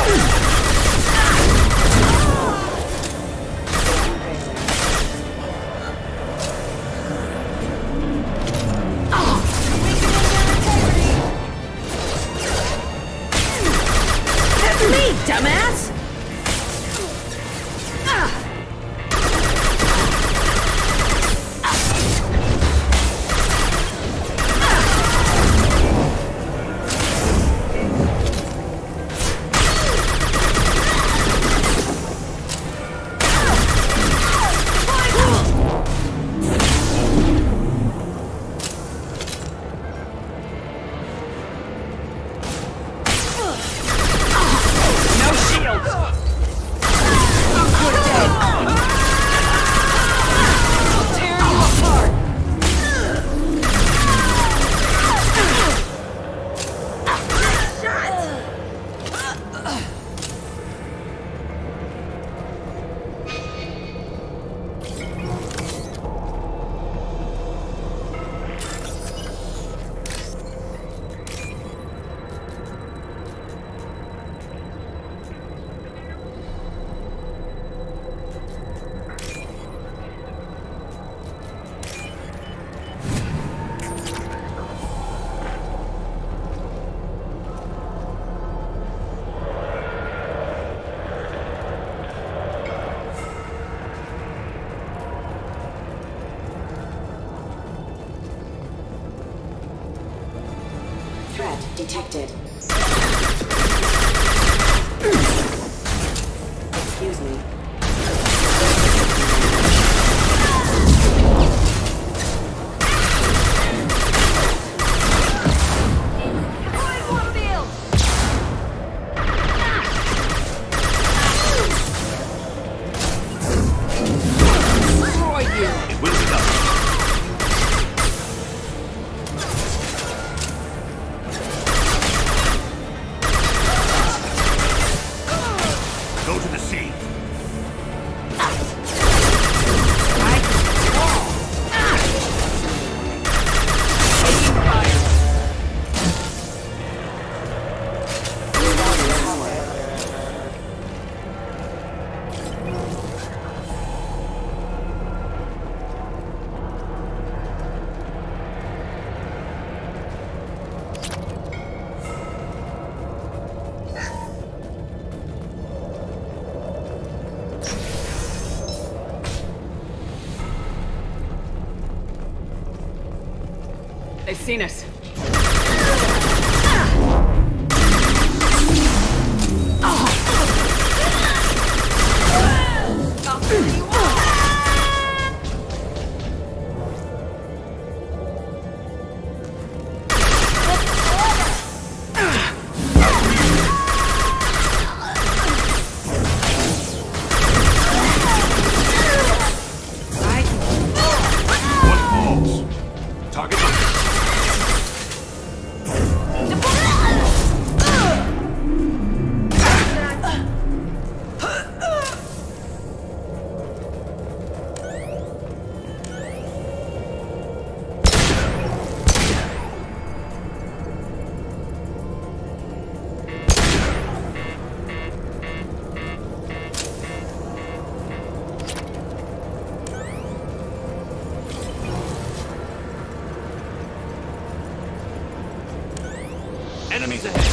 Dumbass! Threat detected. Excuse me. It will be done. Go to the sea. They've seen us. Enemies ahead.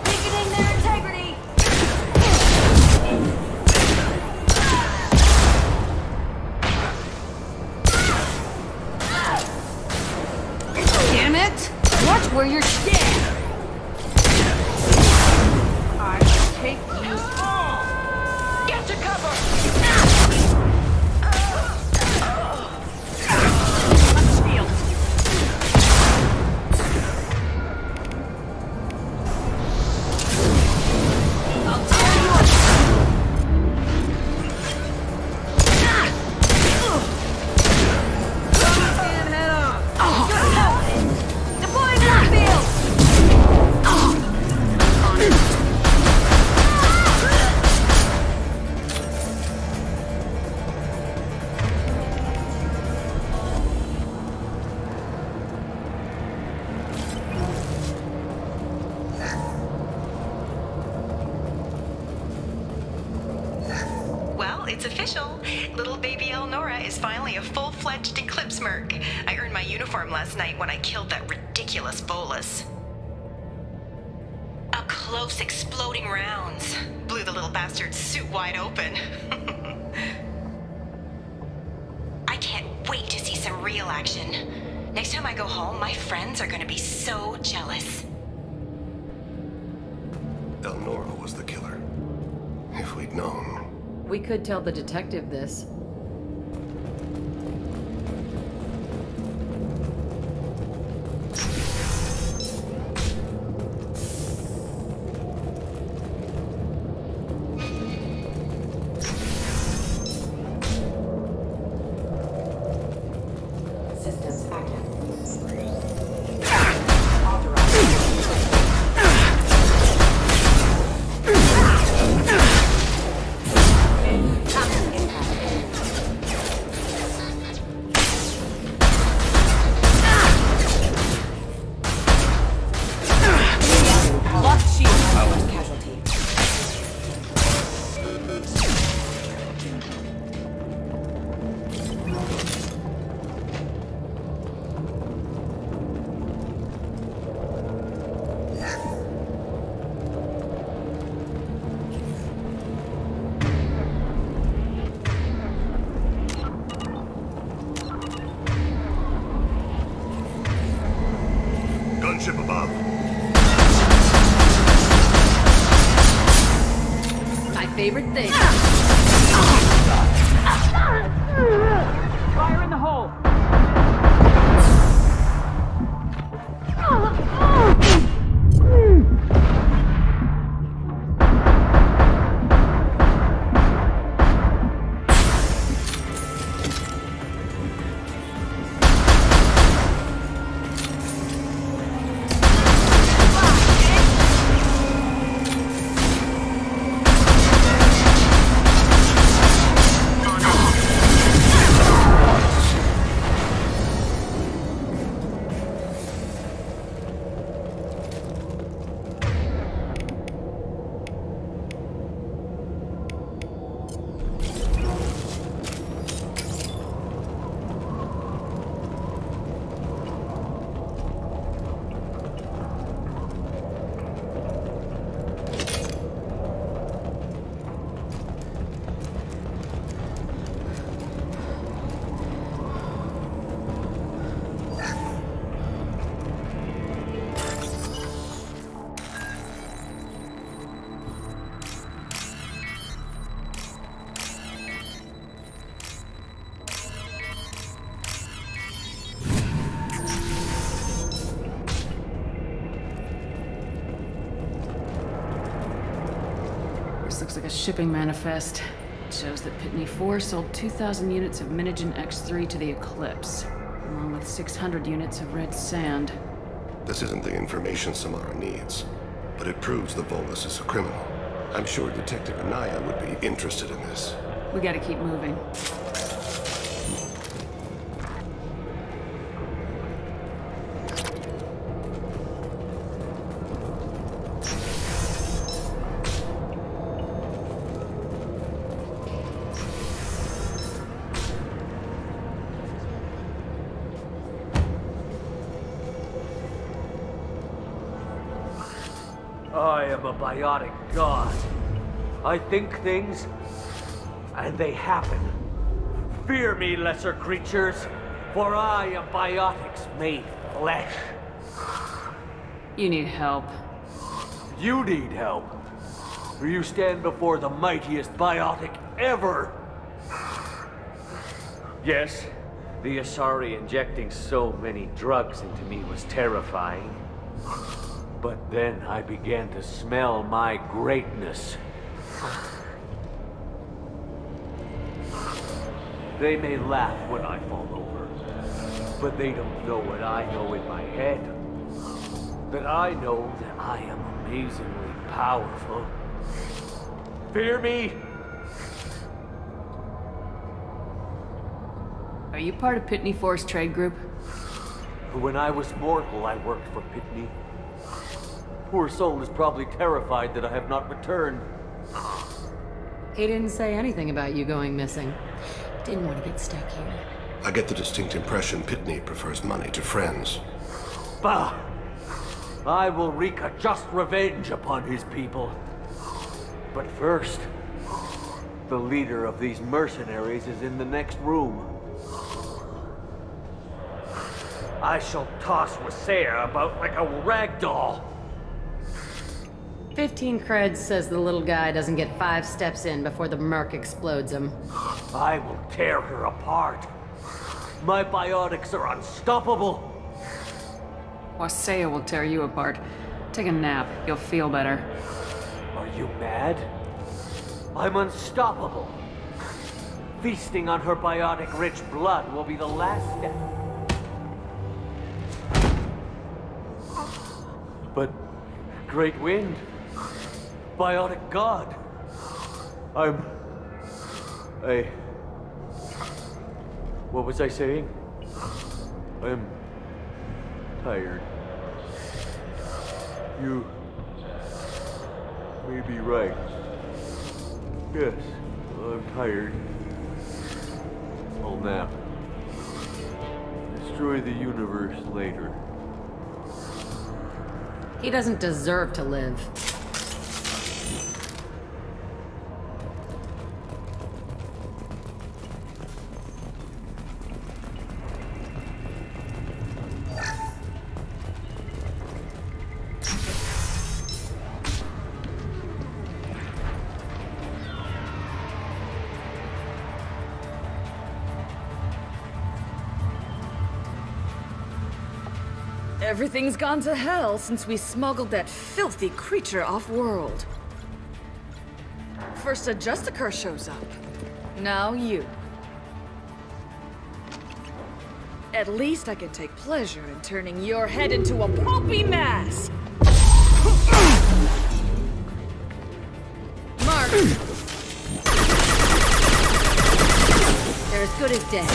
Weakening their integrity! Damn it! Watch where you're dead! I will take you all! Get to cover! Shield! I'll tear you and head off! Good help! Deploying airfield! Well, it's official. Little baby Elnora is finally a full-fledged Eclipse merc. I earned my uniform last night when I killed that ridiculous bolus. Up close, exploding rounds blew the little bastard's suit wide open. I can't wait to see some real action. Next time I go home, my friends are gonna be so jealous. Elnora was the killer. If we'd known. We could tell the detective this. Systems active. Locked shield. Casualty. Gunship above. My favorite thing. Fire in the hole! This looks like a shipping manifest. It shows that Pitney 4 sold 2,000 units of Minigen X3 to the Eclipse, along with 600 units of red sand. This isn't the information Samara needs, but it proves the Volus is a criminal. I'm sure Detective Anaya would be interested in this. We gotta keep moving. I am a biotic god. I think things, and they happen. Fear me, lesser creatures, for I am biotics made flesh. You need help. You need help. For you stand before the mightiest biotic ever. Yes, the Asari injecting so many drugs into me was terrifying. But then I began to smell my greatness. They may laugh when I fall over, but they don't know what I know in my head. That I know that I am amazingly powerful. Fear me? Are you part of Pitney Force Trade Group? When I was mortal, I worked for Pitney. Poor soul is probably terrified that I have not returned. He didn't say anything about you going missing. Didn't want to get stuck here. I get the distinct impression Pitney prefers money to friends. Bah! I will wreak a just revenge upon his people. But first, the leader of these mercenaries is in the next room. I shall toss Wasea about like a rag doll. 15 creds says the little guy doesn't get 5 steps in before the Merc explodes him. I will tear her apart. My biotics are unstoppable. Wasea will tear you apart. Take a nap. You'll feel better. Are you mad? I'm unstoppable. Feasting on her biotic-rich blood will be the last step. But Great Wind, biotic god, what was I saying? I'm tired. You may be right. Yes, I'm tired. I'll nap. Destroy the universe later. He doesn't deserve to live. Everything's gone to hell since we smuggled that filthy creature off-world. First a Justicar shows up. Now you. At least I can take pleasure in turning your head into a pulpy mass! Mark! They're as good as dead.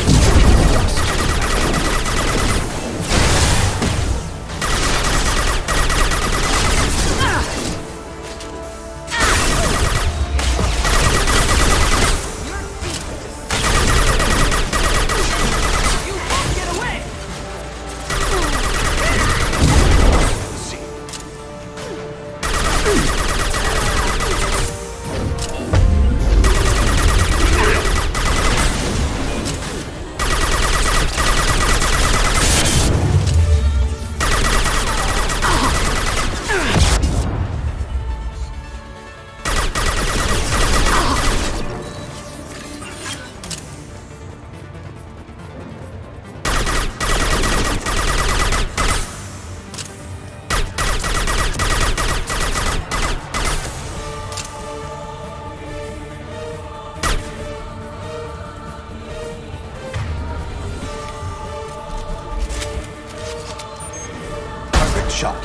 Shot.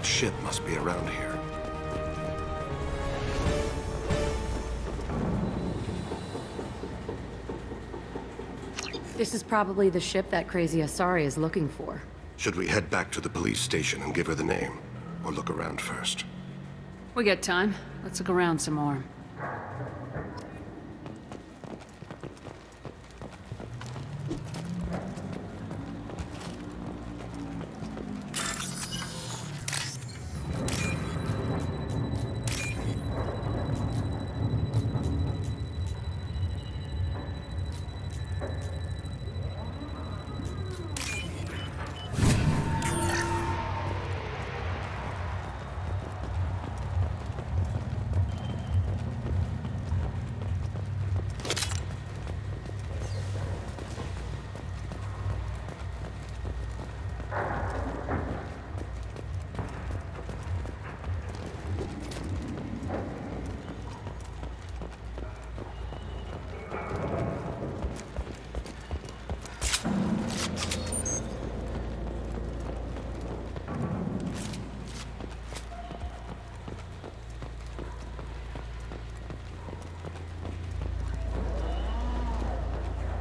That ship must be around here. This is probably the ship that crazy Asari is looking for. Should we head back to the police station and give her the name? Or look around first? We got time. Let's look around some more.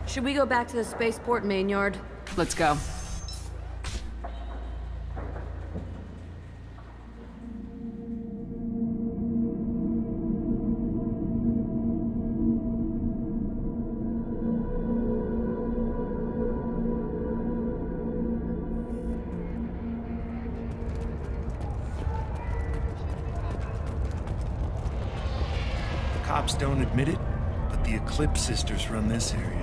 Should we go back to the spaceport main yard? Let's go. Cops don't admit it, but the Eclipse sisters run this area.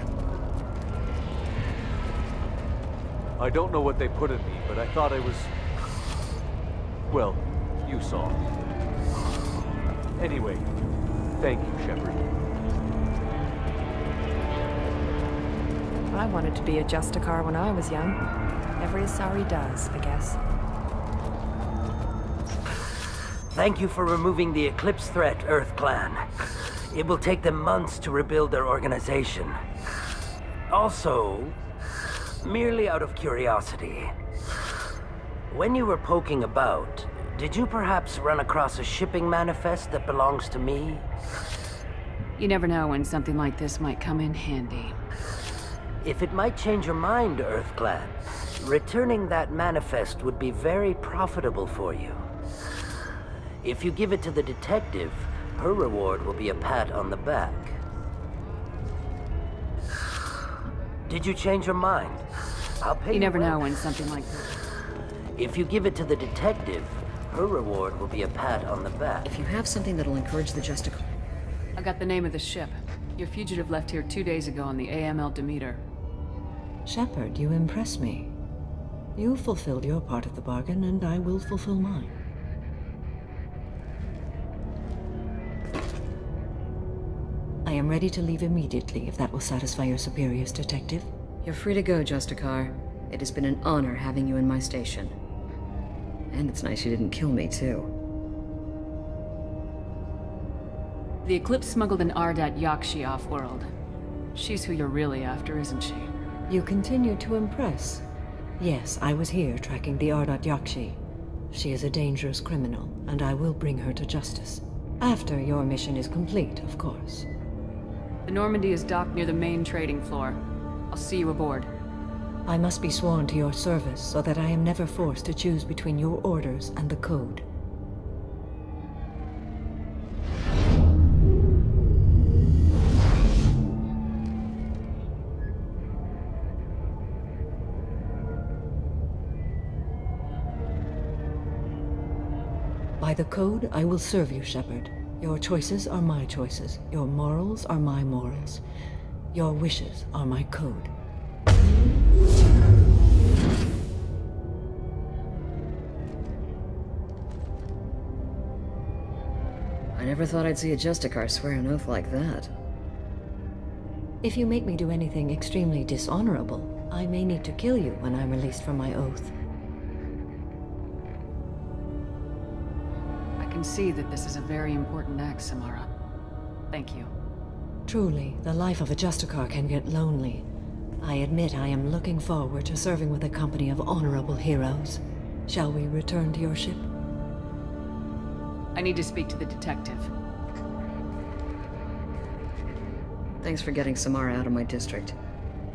I don't know what they put in me, but I thought I was... Well, you saw. Anyway, thank you, Shepard. I wanted to be a Justicar when I was young. Every Asari does, I guess. Thank you for removing the Eclipse threat, Earth Clan. It will take them months to rebuild their organization. Also, merely out of curiosity, when you were poking about, did you perhaps run across a shipping manifest that belongs to me? You never know when something like this might come in handy. If it might change your mind, Earth Clan, returning that manifest would be very profitable for you. If you give it to the detective, her reward will be a pat on the back. Did you change your mind? I'll pay you. You never know when something like this. If you give it to the detective, her reward will be a pat on the back. If you have something that'll encourage the Justicar... I got the name of the ship. Your fugitive left here 2 days ago on the AML Demeter. Shepard, you impress me. You fulfilled your part of the bargain, and I will fulfill mine. I am ready to leave immediately, if that will satisfy your superiors, Detective. You're free to go, Justicar. It has been an honor having you in my station. And it's nice you didn't kill me, too. The Eclipse smuggled an Ardat Yakshi off-world. She's who you're really after, isn't she? You continue to impress. Yes, I was here tracking the Ardat Yakshi. She is a dangerous criminal, and I will bring her to justice. After your mission is complete, of course. The Normandy is docked near the main trading floor. I'll see you aboard. I must be sworn to your service so that I am never forced to choose between your orders and the Code. By the Code, I will serve you, Shepard. Your choices are my choices. Your morals are my morals. Your wishes are my code. I never thought I'd see a Justicar swear an oath like that. If you make me do anything extremely dishonorable, I may need to kill you when I'm released from my oath. I can see that this is a very important act, Samara. Thank you. Truly, the life of a Justicar can get lonely. I admit I am looking forward to serving with a company of honorable heroes. Shall we return to your ship? I need to speak to the detective. Thanks for getting Samara out of my district.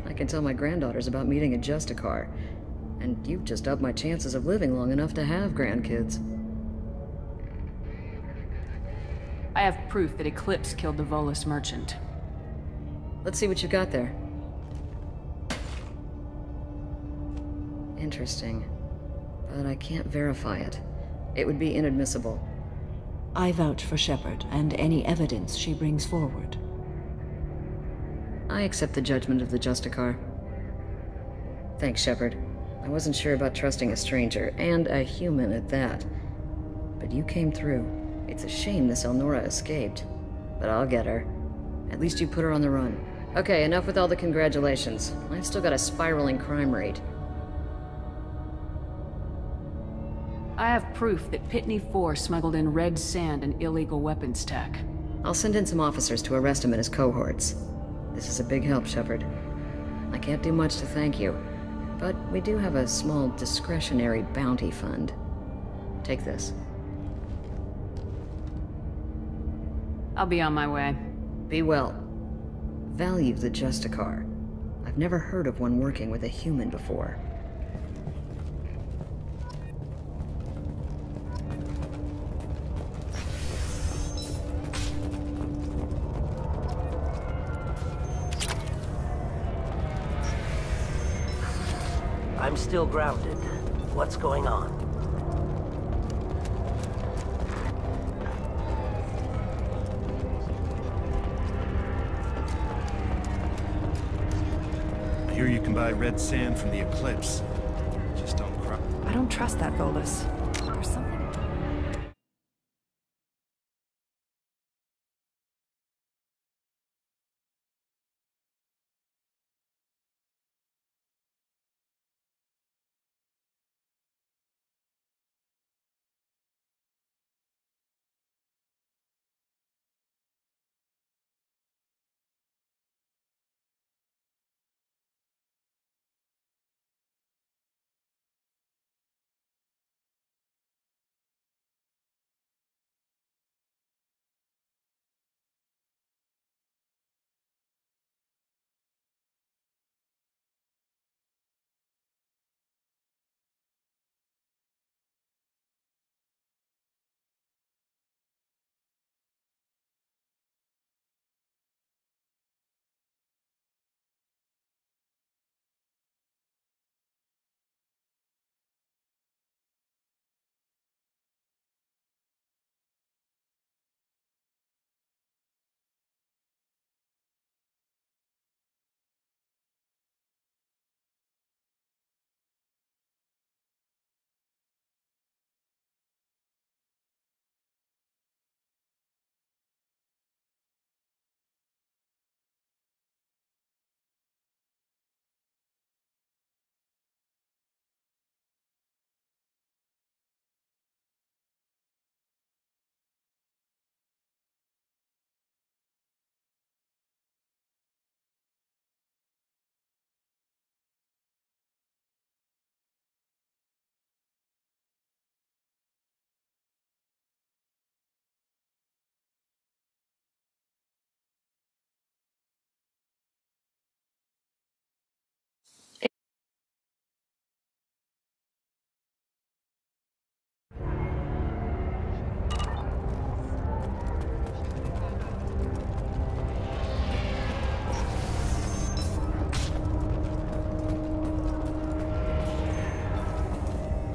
I can tell my granddaughters about meeting a Justicar, and you've just upped my chances of living long enough to have grandkids. I have proof that Eclipse killed the Volus merchant. Let's see what you got there. Interesting. But I can't verify it. It would be inadmissible. I vouch for Shepard and any evidence she brings forward. I accept the judgment of the Justicar. Thanks, Shepard. I wasn't sure about trusting a stranger, and a human at that. But you came through. It's a shame this Elnora escaped. But I'll get her. At least you put her on the run. Okay, enough with all the congratulations. I've still got a spiraling crime rate. I have proof that Pitney 4 smuggled in red sand and illegal weapons tech. I'll send in some officers to arrest him and his cohorts. This is a big help, Shepard. I can't do much to thank you, but we do have a small discretionary bounty fund. Take this. I'll be on my way. Be well. Value the Justicar. I've never heard of one working with a human before. I'm still grounded. What's going on? I hear you can buy red sand from the Eclipse. Just don't cry. I don't trust that Volus. There's something.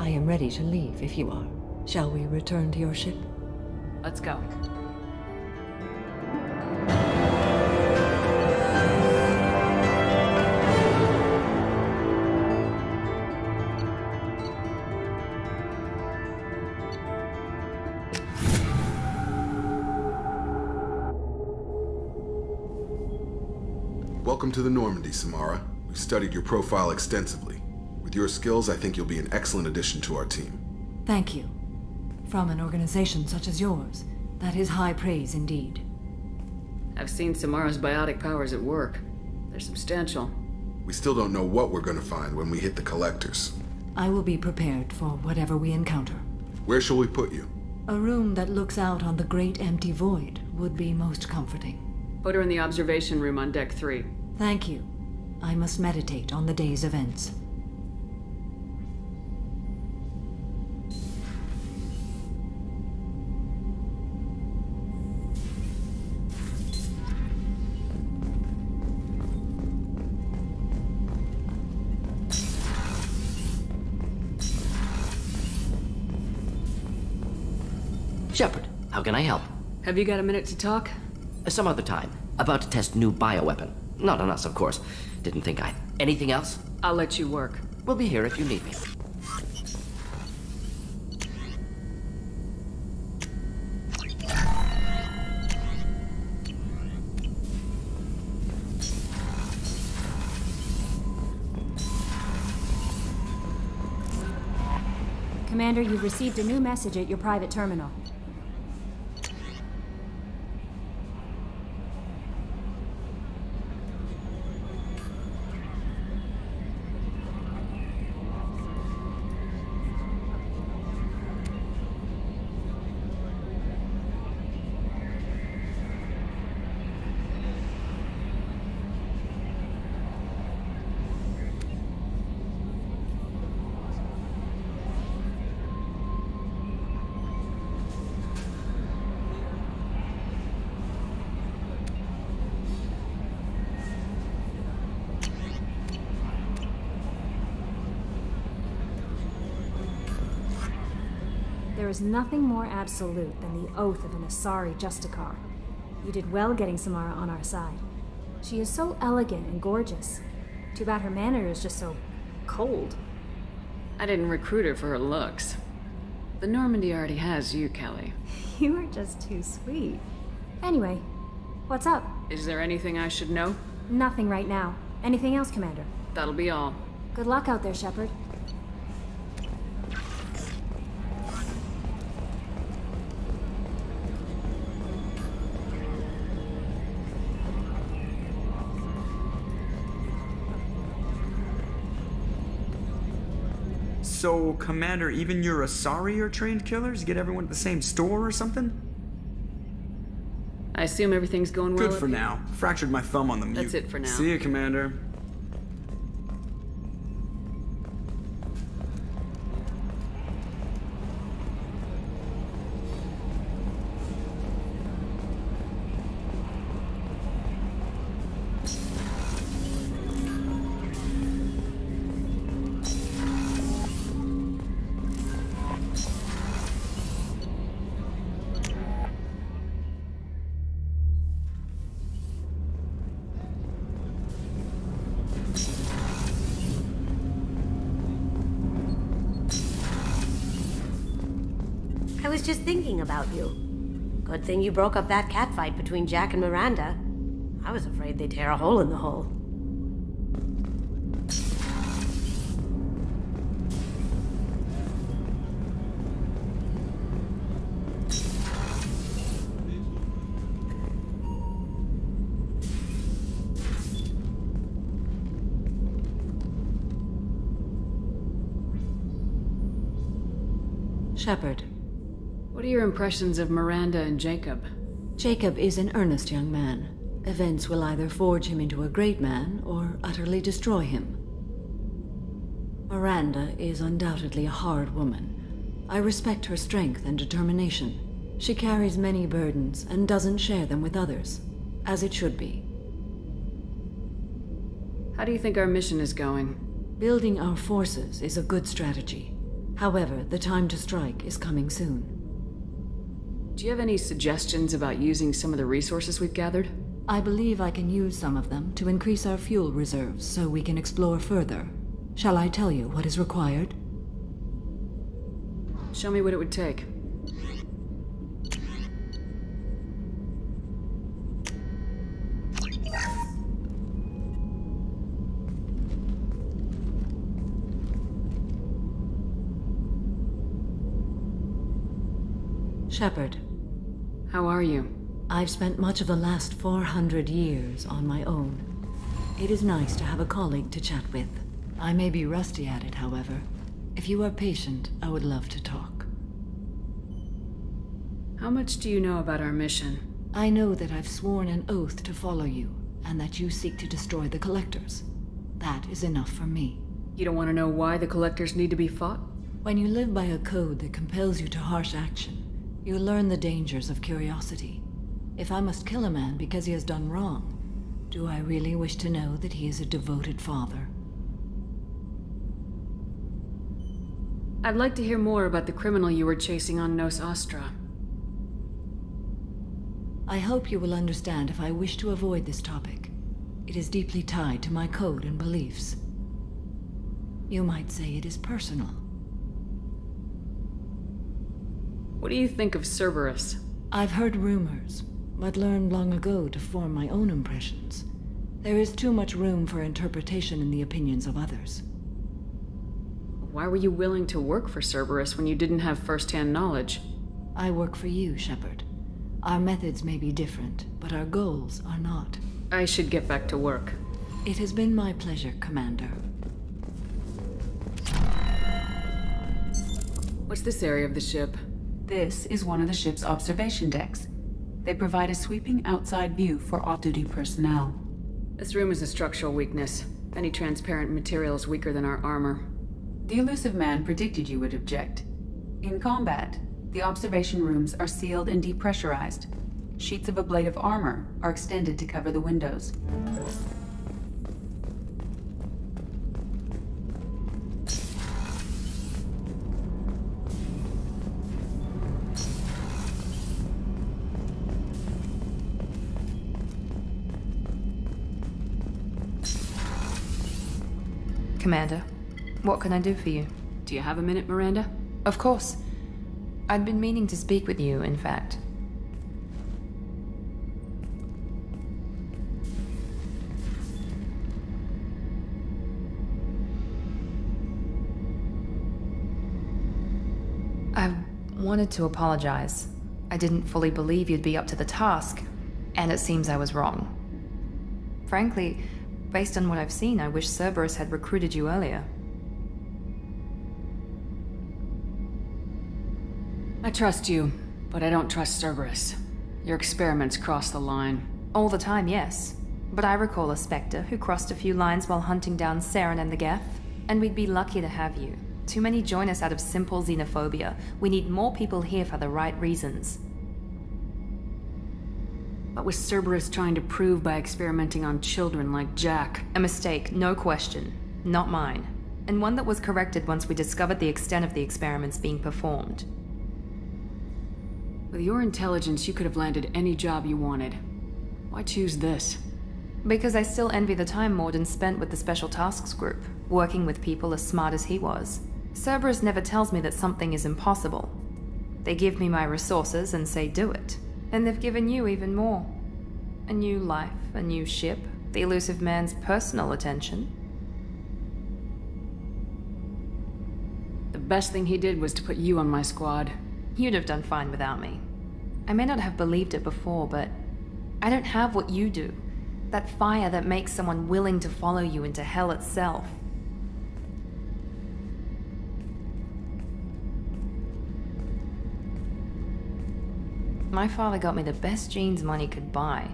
I am ready to leave if you are. Shall we return to your ship? Let's go. Welcome to the Normandy, Samara. We've studied your profile extensively. With your skills, I think you'll be an excellent addition to our team. Thank you. From an organization such as yours, that is high praise indeed. I've seen Samara's biotic powers at work. They're substantial. We still don't know what we're going to find when we hit the collectors. I will be prepared for whatever we encounter. Where shall we put you? A room that looks out on the great empty void would be most comforting. Put her in the observation room on deck 3. Thank you. I must meditate on the day's events. Shepard, how can I help? Have you got a minute to talk? Some other time. About to test new bioweapon. Not on us, of course. Didn't think I'd... Anything else? I'll let you work. We'll be here if you need me. Commander, you've received a new message at your private terminal. There is nothing more absolute than the oath of an Asari Justicar. You did well getting Samara on our side. She is so elegant and gorgeous. Too bad her manner is just so cold. I didn't recruit her for her looks. The Normandy already has you, Kelly. You are just too sweet. Anyway, what's up? Is there anything I should know? Nothing right now. Anything else, Commander? That'll be all. Good luck out there, Shepard. So, Commander, even your Asari are trained killers? Get everyone at the same store or something? I assume everything's going well. Good for now. Fractured my thumb on the mute. That's it for now. See you, Commander. I was just thinking about you. Good thing you broke up that catfight between Jack and Miranda. I was afraid they'd tear a hole in the hull. Shepard. What are your impressions of Miranda and Jacob? Jacob is an earnest young man. Events will either forge him into a great man or utterly destroy him. Miranda is undoubtedly a hard woman. I respect her strength and determination. She carries many burdens and doesn't share them with others, as it should be. How do you think our mission is going? Building our forces is a good strategy. However, the time to strike is coming soon. Do you have any suggestions about using some of the resources we've gathered? I believe I can use some of them to increase our fuel reserves so we can explore further. Shall I tell you what is required? Show me what it would take. Shepard. How are you? I've spent much of the last 400 years on my own. It is nice to have a colleague to chat with. I may be rusty at it, however. If you are patient, I would love to talk. How much do you know about our mission? I know that I've sworn an oath to follow you, and that you seek to destroy the Collectors. That is enough for me. You don't want to know why the Collectors need to be fought? When you live by a code that compels you to harsh action, you learn the dangers of curiosity. If I must kill a man because he has done wrong, do I really wish to know that he is a devoted father? I'd like to hear more about the criminal you were chasing on Nos Astra. I hope you will understand if I wish to avoid this topic. It is deeply tied to my code and beliefs. You might say it is personal. What do you think of Cerberus? I've heard rumors, but learned long ago to form my own impressions. There is too much room for interpretation in the opinions of others. Why were you willing to work for Cerberus when you didn't have first-hand knowledge? I work for you, Shepard. Our methods may be different, but our goals are not. I should get back to work. It has been my pleasure, Commander. What's this area of the ship? This is one of the ship's observation decks. They provide a sweeping outside view for off-duty personnel. This room is a structural weakness. Any transparent material is weaker than our armor. The elusive man predicted you would object. In combat, the observation rooms are sealed and depressurized. Sheets of ablative armor are extended to cover the windows. Commander, what can I do for you? Do you have a minute, Miranda? Of course. I'd been meaning to speak with you, in fact. I wanted to apologize. I didn't fully believe you'd be up to the task, and it seems I was wrong. Frankly, based on what I've seen, I wish Cerberus had recruited you earlier. I trust you, but I don't trust Cerberus. Your experiments cross the line. All the time, yes. But I recall a Spectre who crossed a few lines while hunting down Saren and the Geth. And we'd be lucky to have you. Too many join us out of simple xenophobia. We need more people here for the right reasons. What was Cerberus trying to prove by experimenting on children like Jack? A mistake, no question. Not mine. And one that was corrected once we discovered the extent of the experiments being performed. With your intelligence, you could have landed any job you wanted. Why choose this? Because I still envy the time Morden spent with the Special Tasks Group, working with people as smart as he was. Cerberus never tells me that something is impossible. They give me my resources and say do it. And they've given you even more. A new life, a new ship, the elusive man's personal attention. The best thing he did was to put you on my squad. You'd have done fine without me. I may not have believed it before, but I don't have what you do. That fire that makes someone willing to follow you into hell itself. My father got me the best genes money could buy.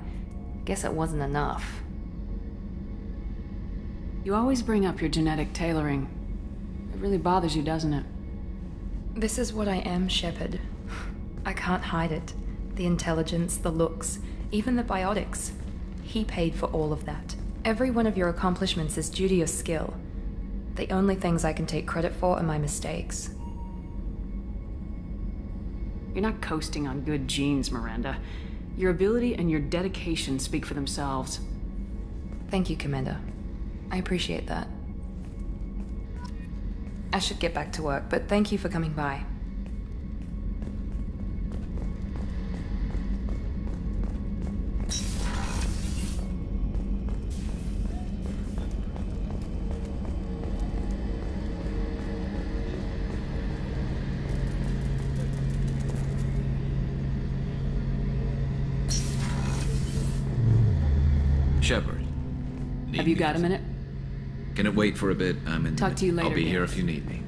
Guess it wasn't enough. You always bring up your genetic tailoring. It really bothers you, doesn't it? This is what I am, Shepard. I can't hide it. The intelligence, the looks, even the biotics. He paid for all of that. Every one of your accomplishments is due to your skill. The only things I can take credit for are my mistakes. You're not coasting on good genes, Miranda. Your ability and your dedication speak for themselves. Thank you, Commander. I appreciate that. I should get back to work, but thank you for coming by. Shepard. Have you got a minute? Can it wait for a bit? I'm in. Talk to you later, I'll be here Gareth. if you need me.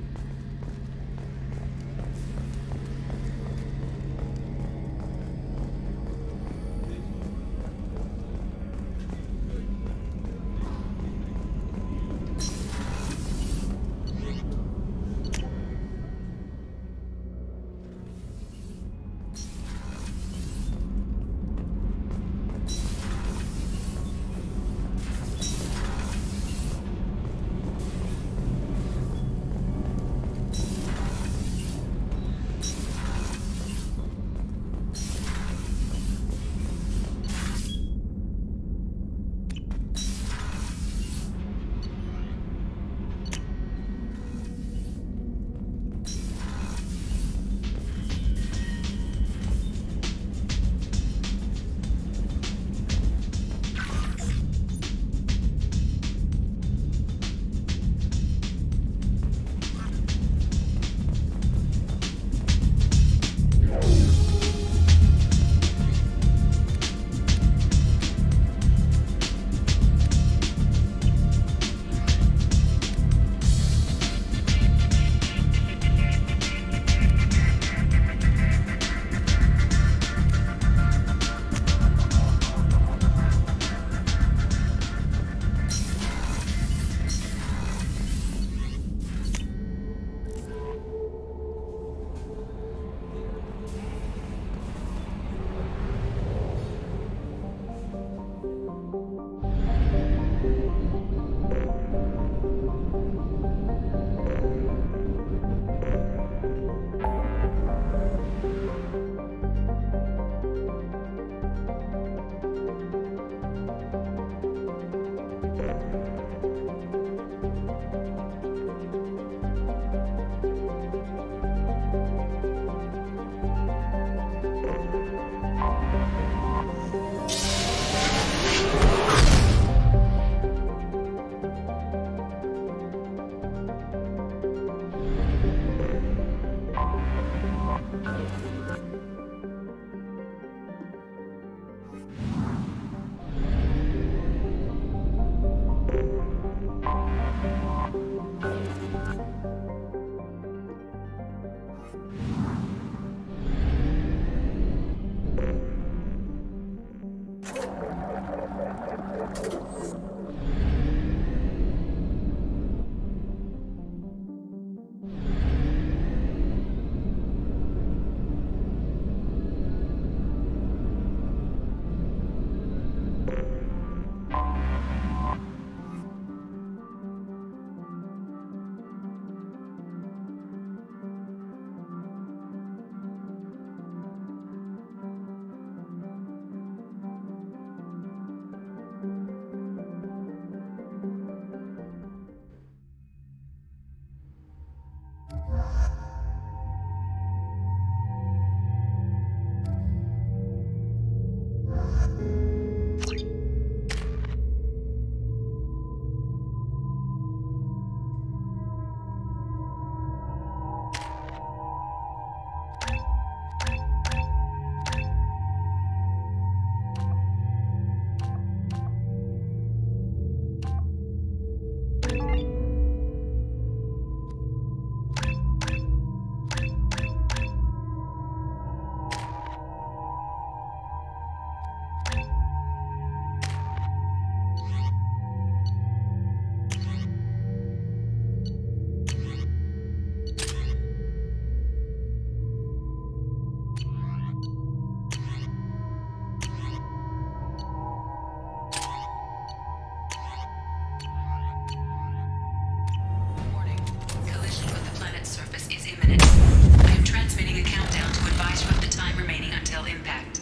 Advise you of the time remaining until impact.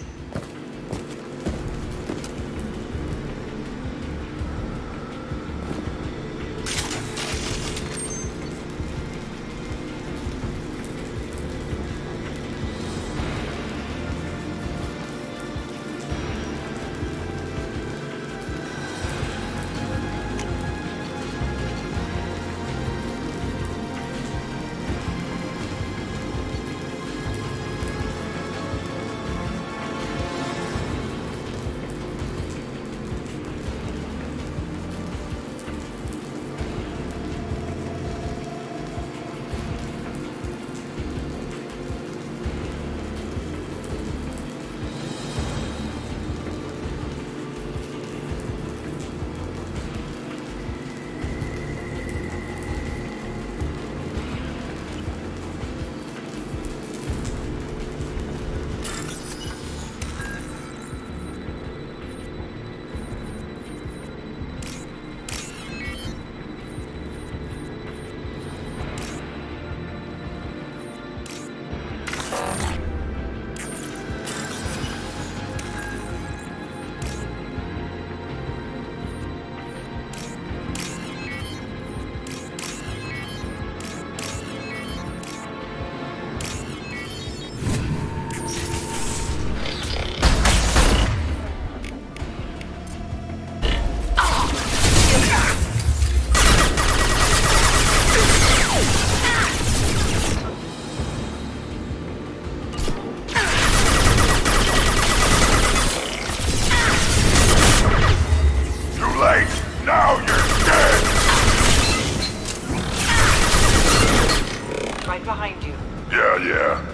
Behind you. Yeah.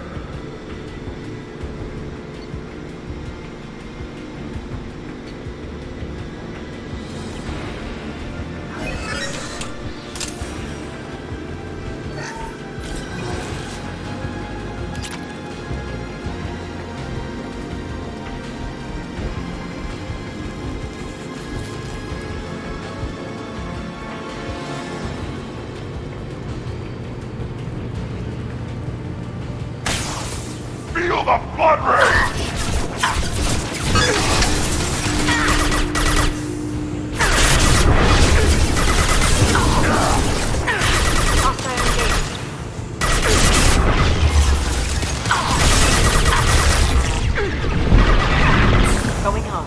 Feel the blood rage! Going home.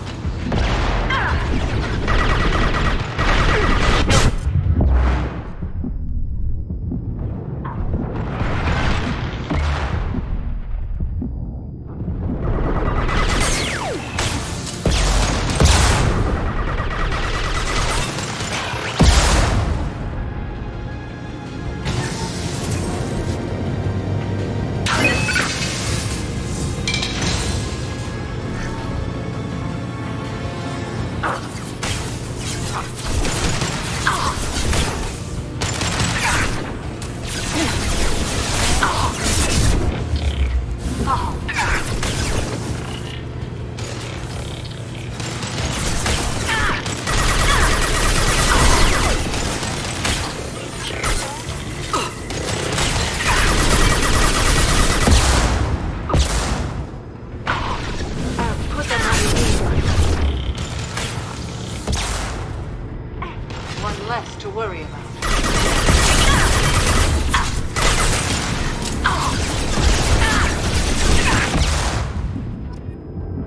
One less to worry about.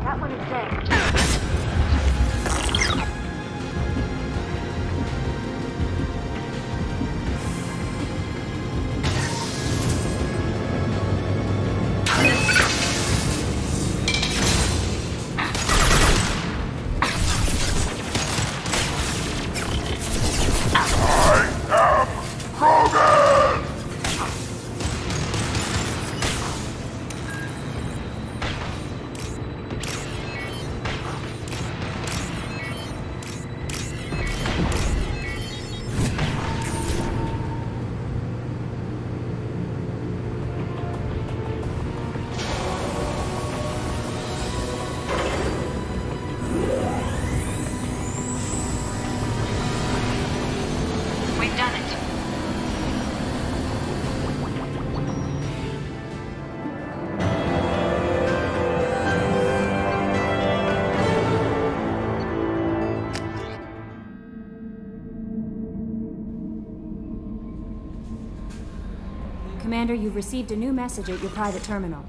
That one is dead. I Commander, you've received a new message at your private terminal.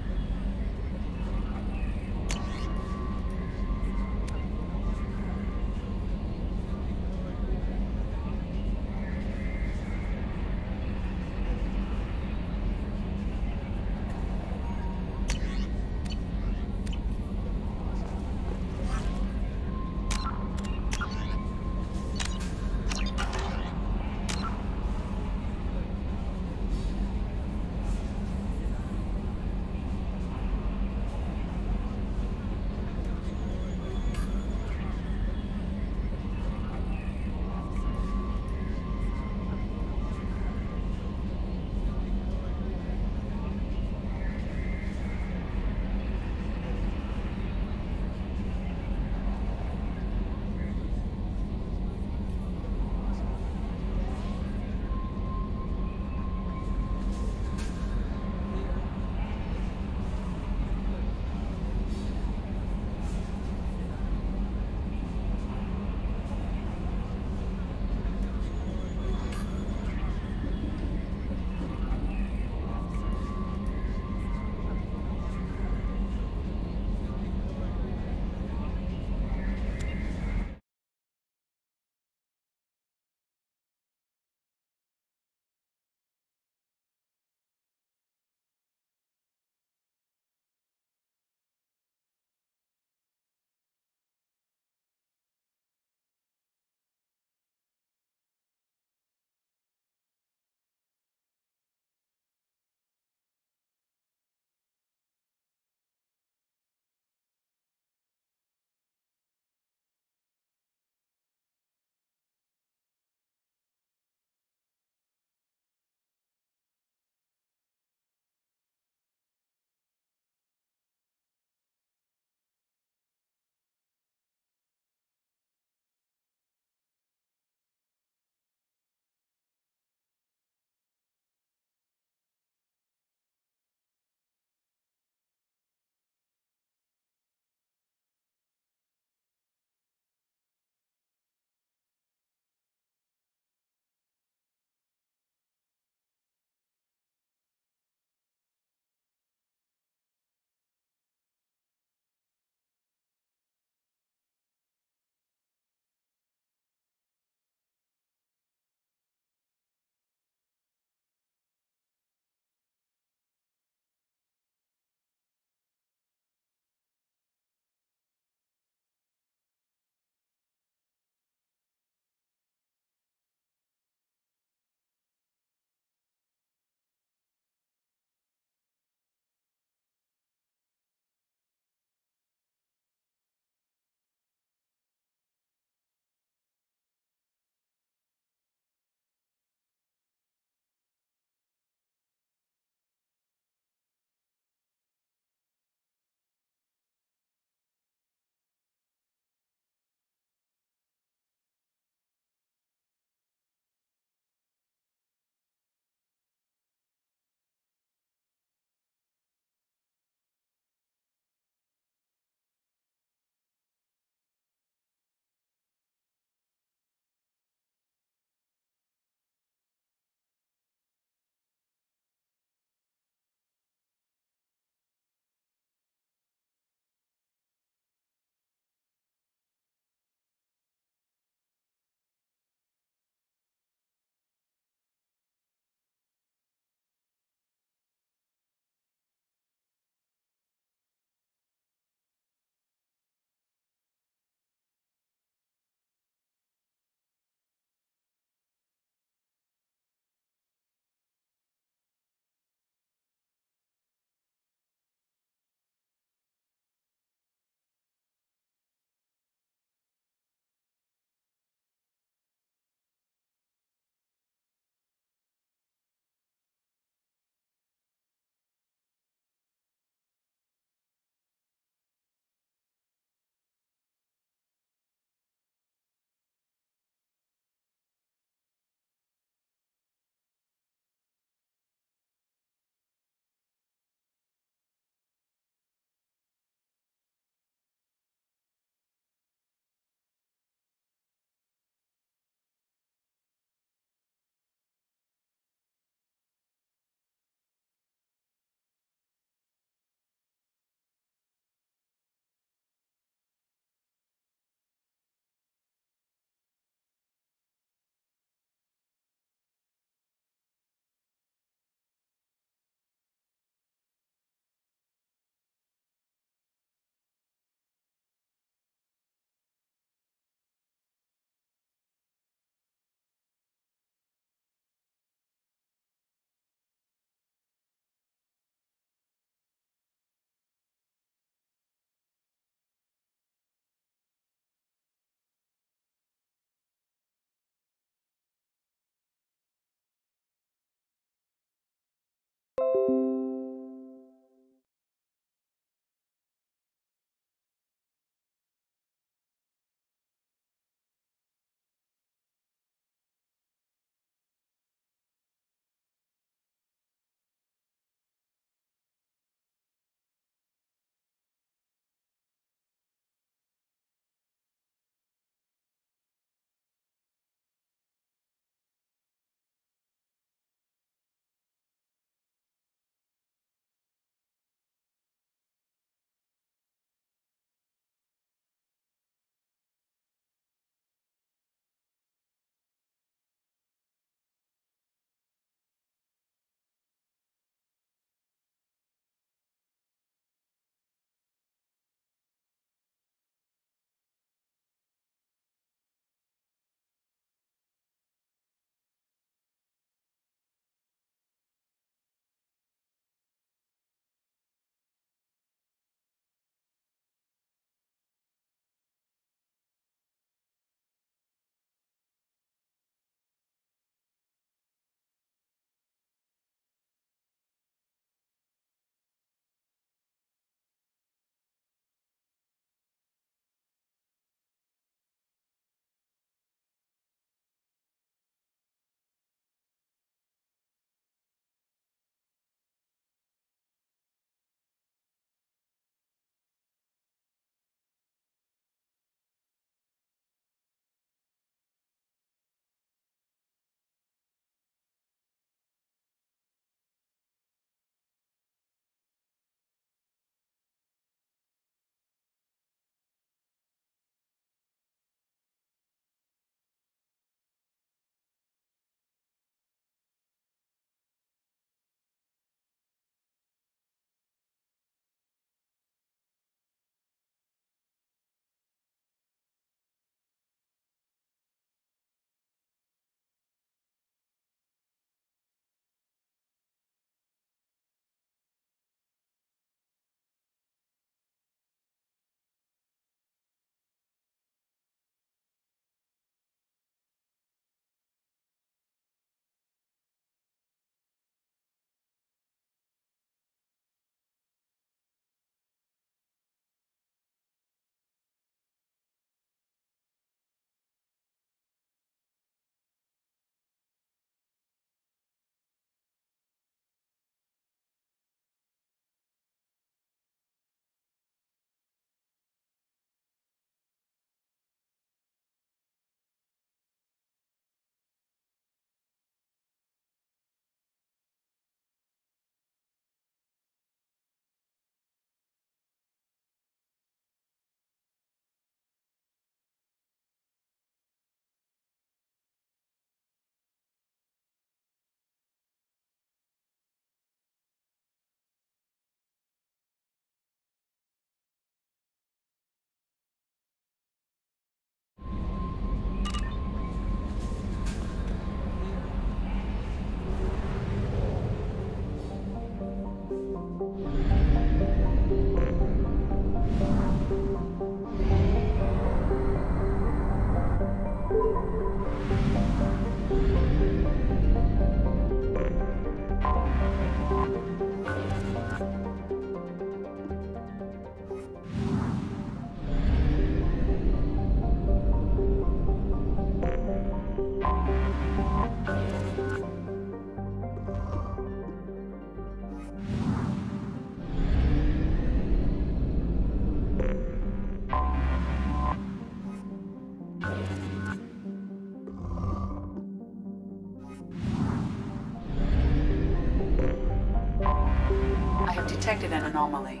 detected an anomaly.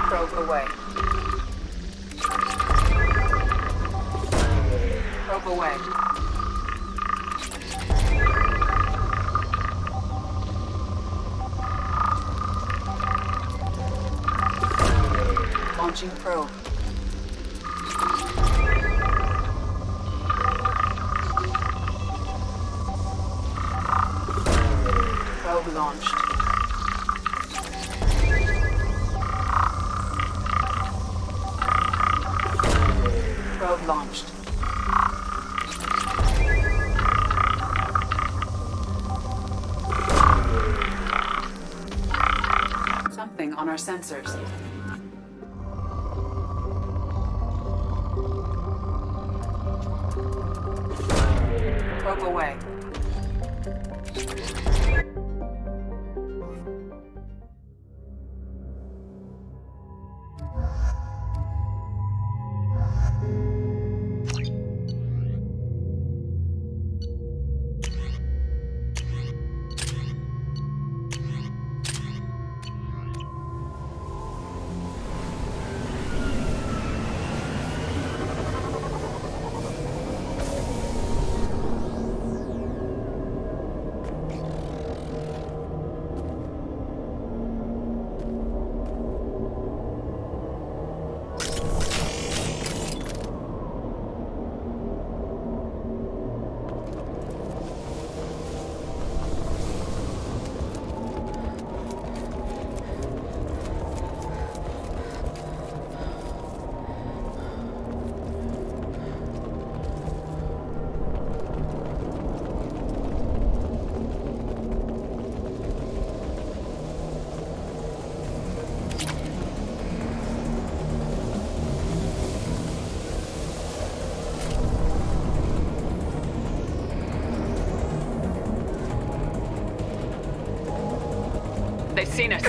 Probe away. Probe away. Launching probe. Probe launched. Probe launched. Something on our sensors. Probe away. They've seen us.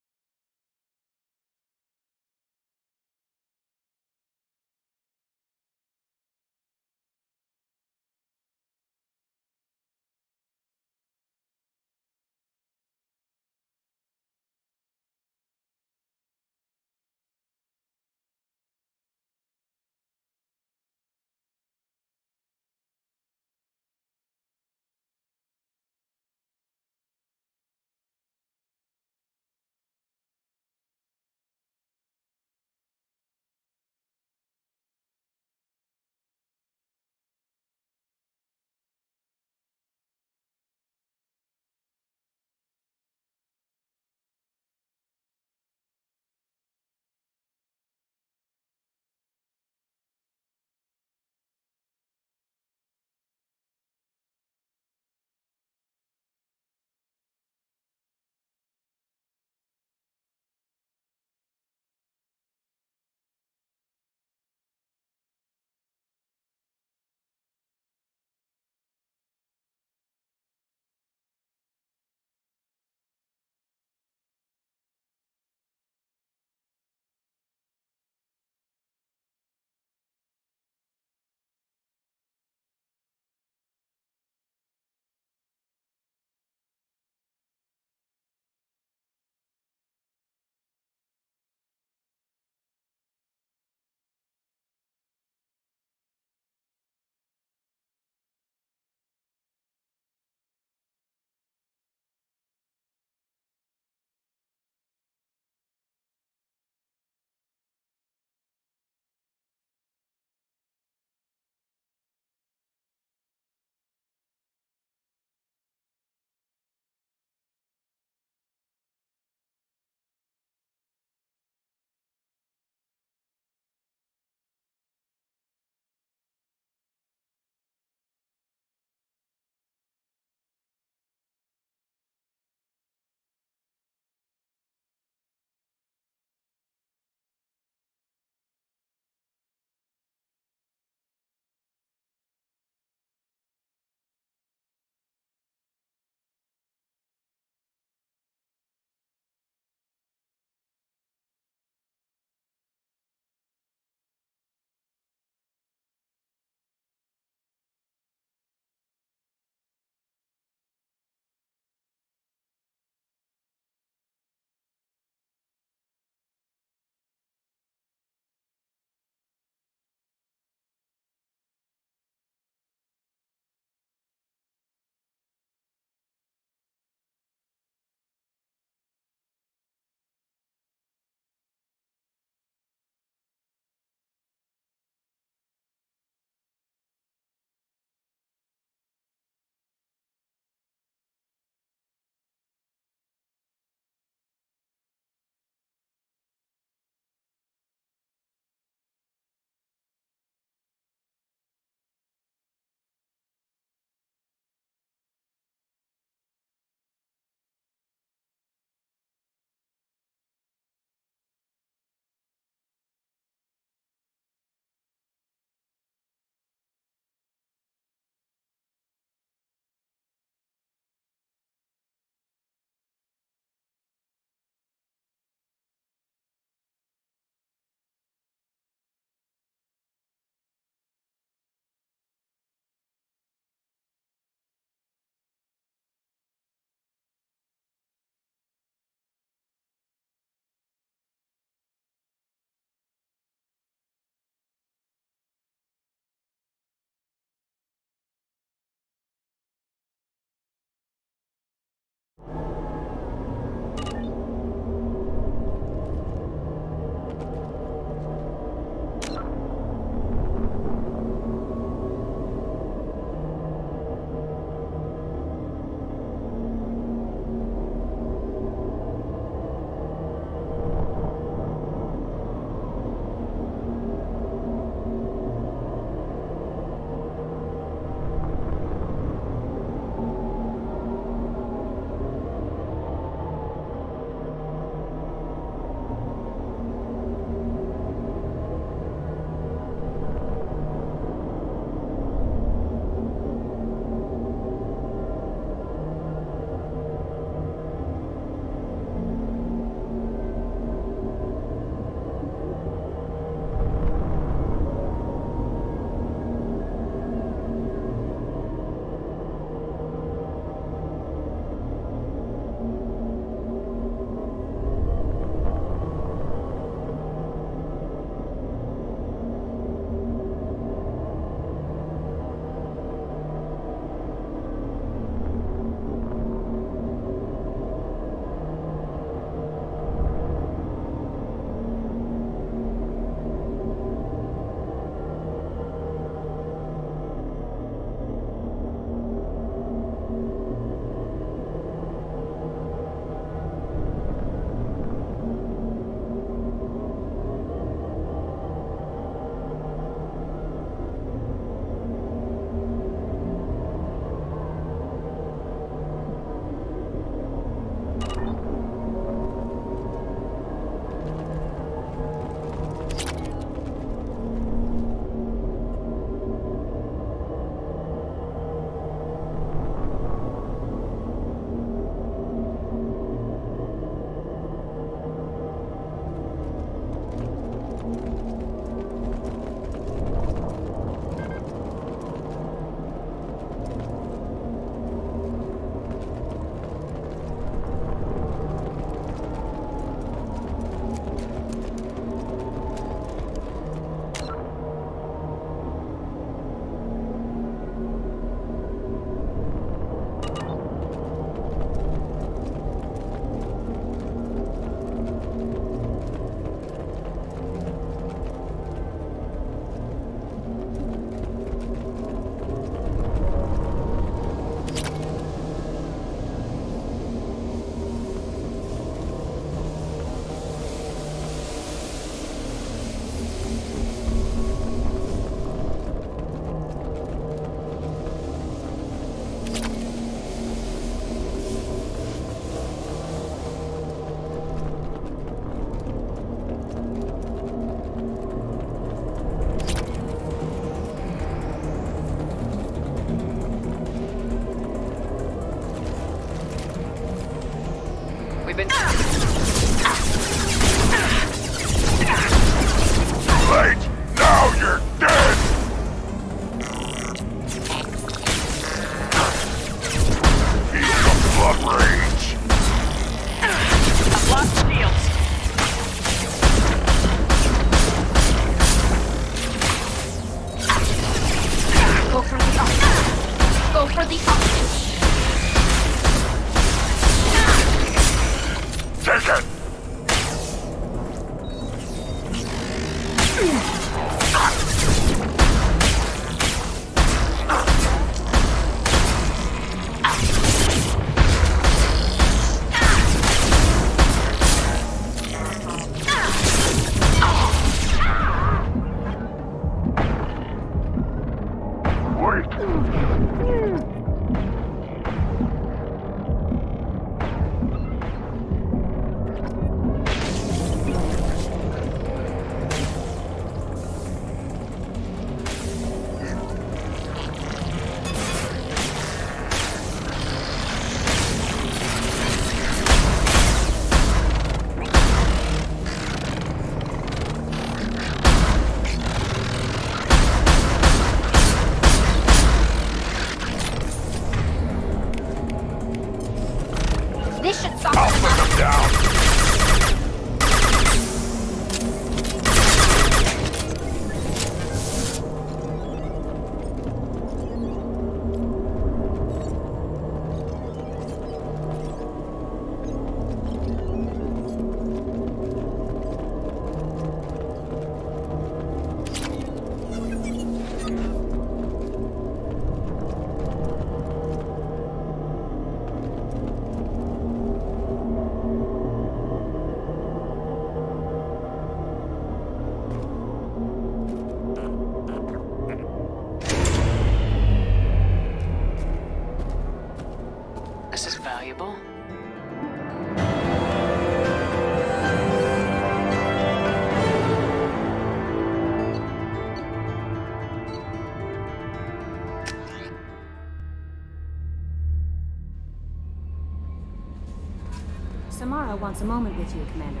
General wants a moment with you, Commander.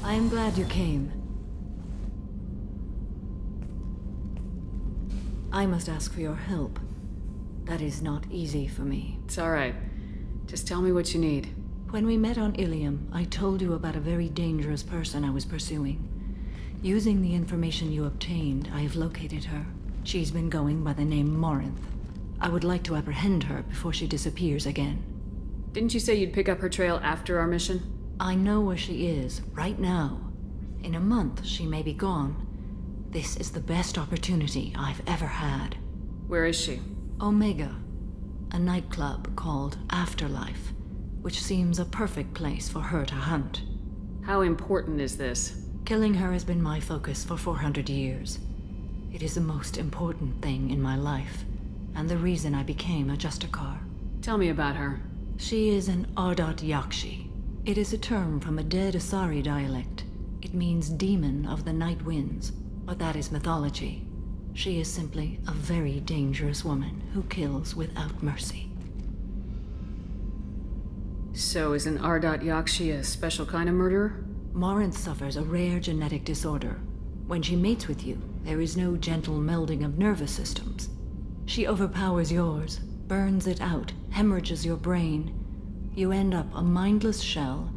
I am glad you came. I must ask for your help. That is not easy for me. It's alright. Just tell me what you need. When we met on Ilium, I told you about a very dangerous person I was pursuing. Using the information you obtained, I have located her. She's been going by the name Morinth. I would like to apprehend her before she disappears again. Didn't you say you'd pick up her trail after our mission? I know where she is, right now. In a month, she may be gone. This is the best opportunity I've ever had. Where is she? Omega, a nightclub called Afterlife, which seems a perfect place for her to hunt. How important is this? Killing her has been my focus for 400 years. It is the most important thing in my life, and the reason I became a Justicar. Tell me about her. She is an Ardat Yakshi. It is a term from a dead Asari dialect. It means demon of the night winds, but that is mythology. She is simply a very dangerous woman who kills without mercy. So is an Ardat Yakshi a special kind of murderer? Morinth suffers a rare genetic disorder. When she mates with you, there is no gentle melding of nervous systems. She overpowers yours, burns it out, hemorrhages your brain. You end up a mindless shell,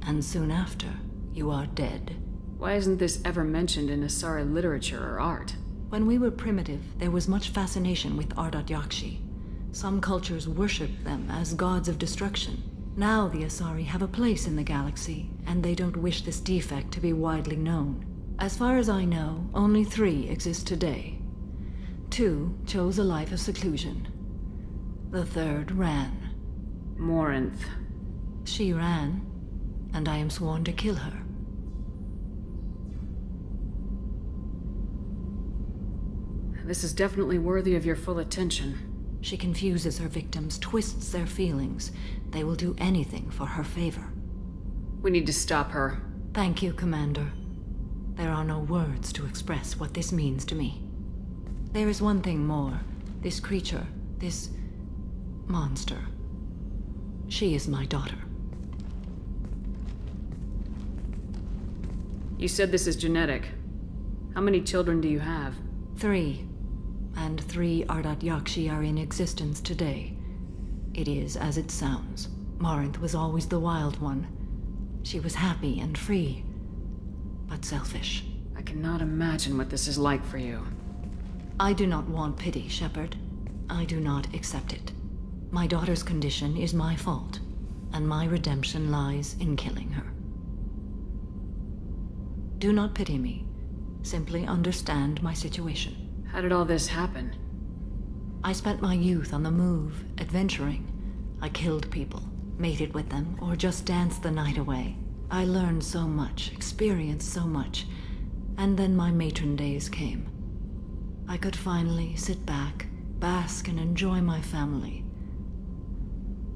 and soon after, you are dead. Why isn't this ever mentioned in Asari literature or art? When we were primitive, there was much fascination with Ardat Yakshi. Some cultures worshipped them as gods of destruction. Now the Asari have a place in the galaxy, and they don't wish this defect to be widely known. As far as I know, only 3 exist today. 2 chose a life of seclusion. The 3rd ran. Morinth. She ran, and I am sworn to kill her. This is definitely worthy of your full attention. She confuses her victims, twists their feelings. They will do anything for her favor. We need to stop her. Thank you, Commander. There are no words to express what this means to me. There is one thing more. This creature, this monster. She is my daughter. You said this is genetic. How many children do you have? 3. And 3 Ardat Yakshi are in existence today. It is as it sounds. Morinth was always the wild one. She was happy and free, but selfish. I cannot imagine what this is like for you. I do not want pity, Shepard. I do not accept it. My daughter's condition is my fault, and my redemption lies in killing her. Do not pity me. Simply understand my situation. How did all this happen? I spent my youth on the move, adventuring. I killed people, mated with them, or just danced the night away. I learned so much, experienced so much, and then my matron days came. I could finally sit back, bask and enjoy my family.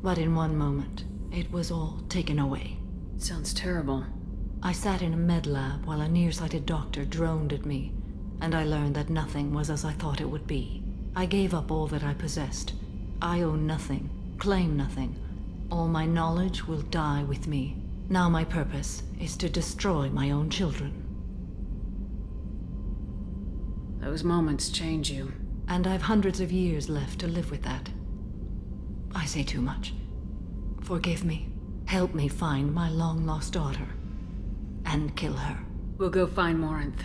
But in one moment, it was all taken away. Sounds terrible. I sat in a med lab while a nearsighted doctor droned at me, and I learned that nothing was as I thought it would be. I gave up all that I possessed. I own nothing, claim nothing. All my knowledge will die with me. Now my purpose is to destroy my own children. Those moments change you. And I've hundreds of years left to live with that. I say too much. Forgive me. Help me find my long-lost daughter. And kill her. We'll go find Morinth.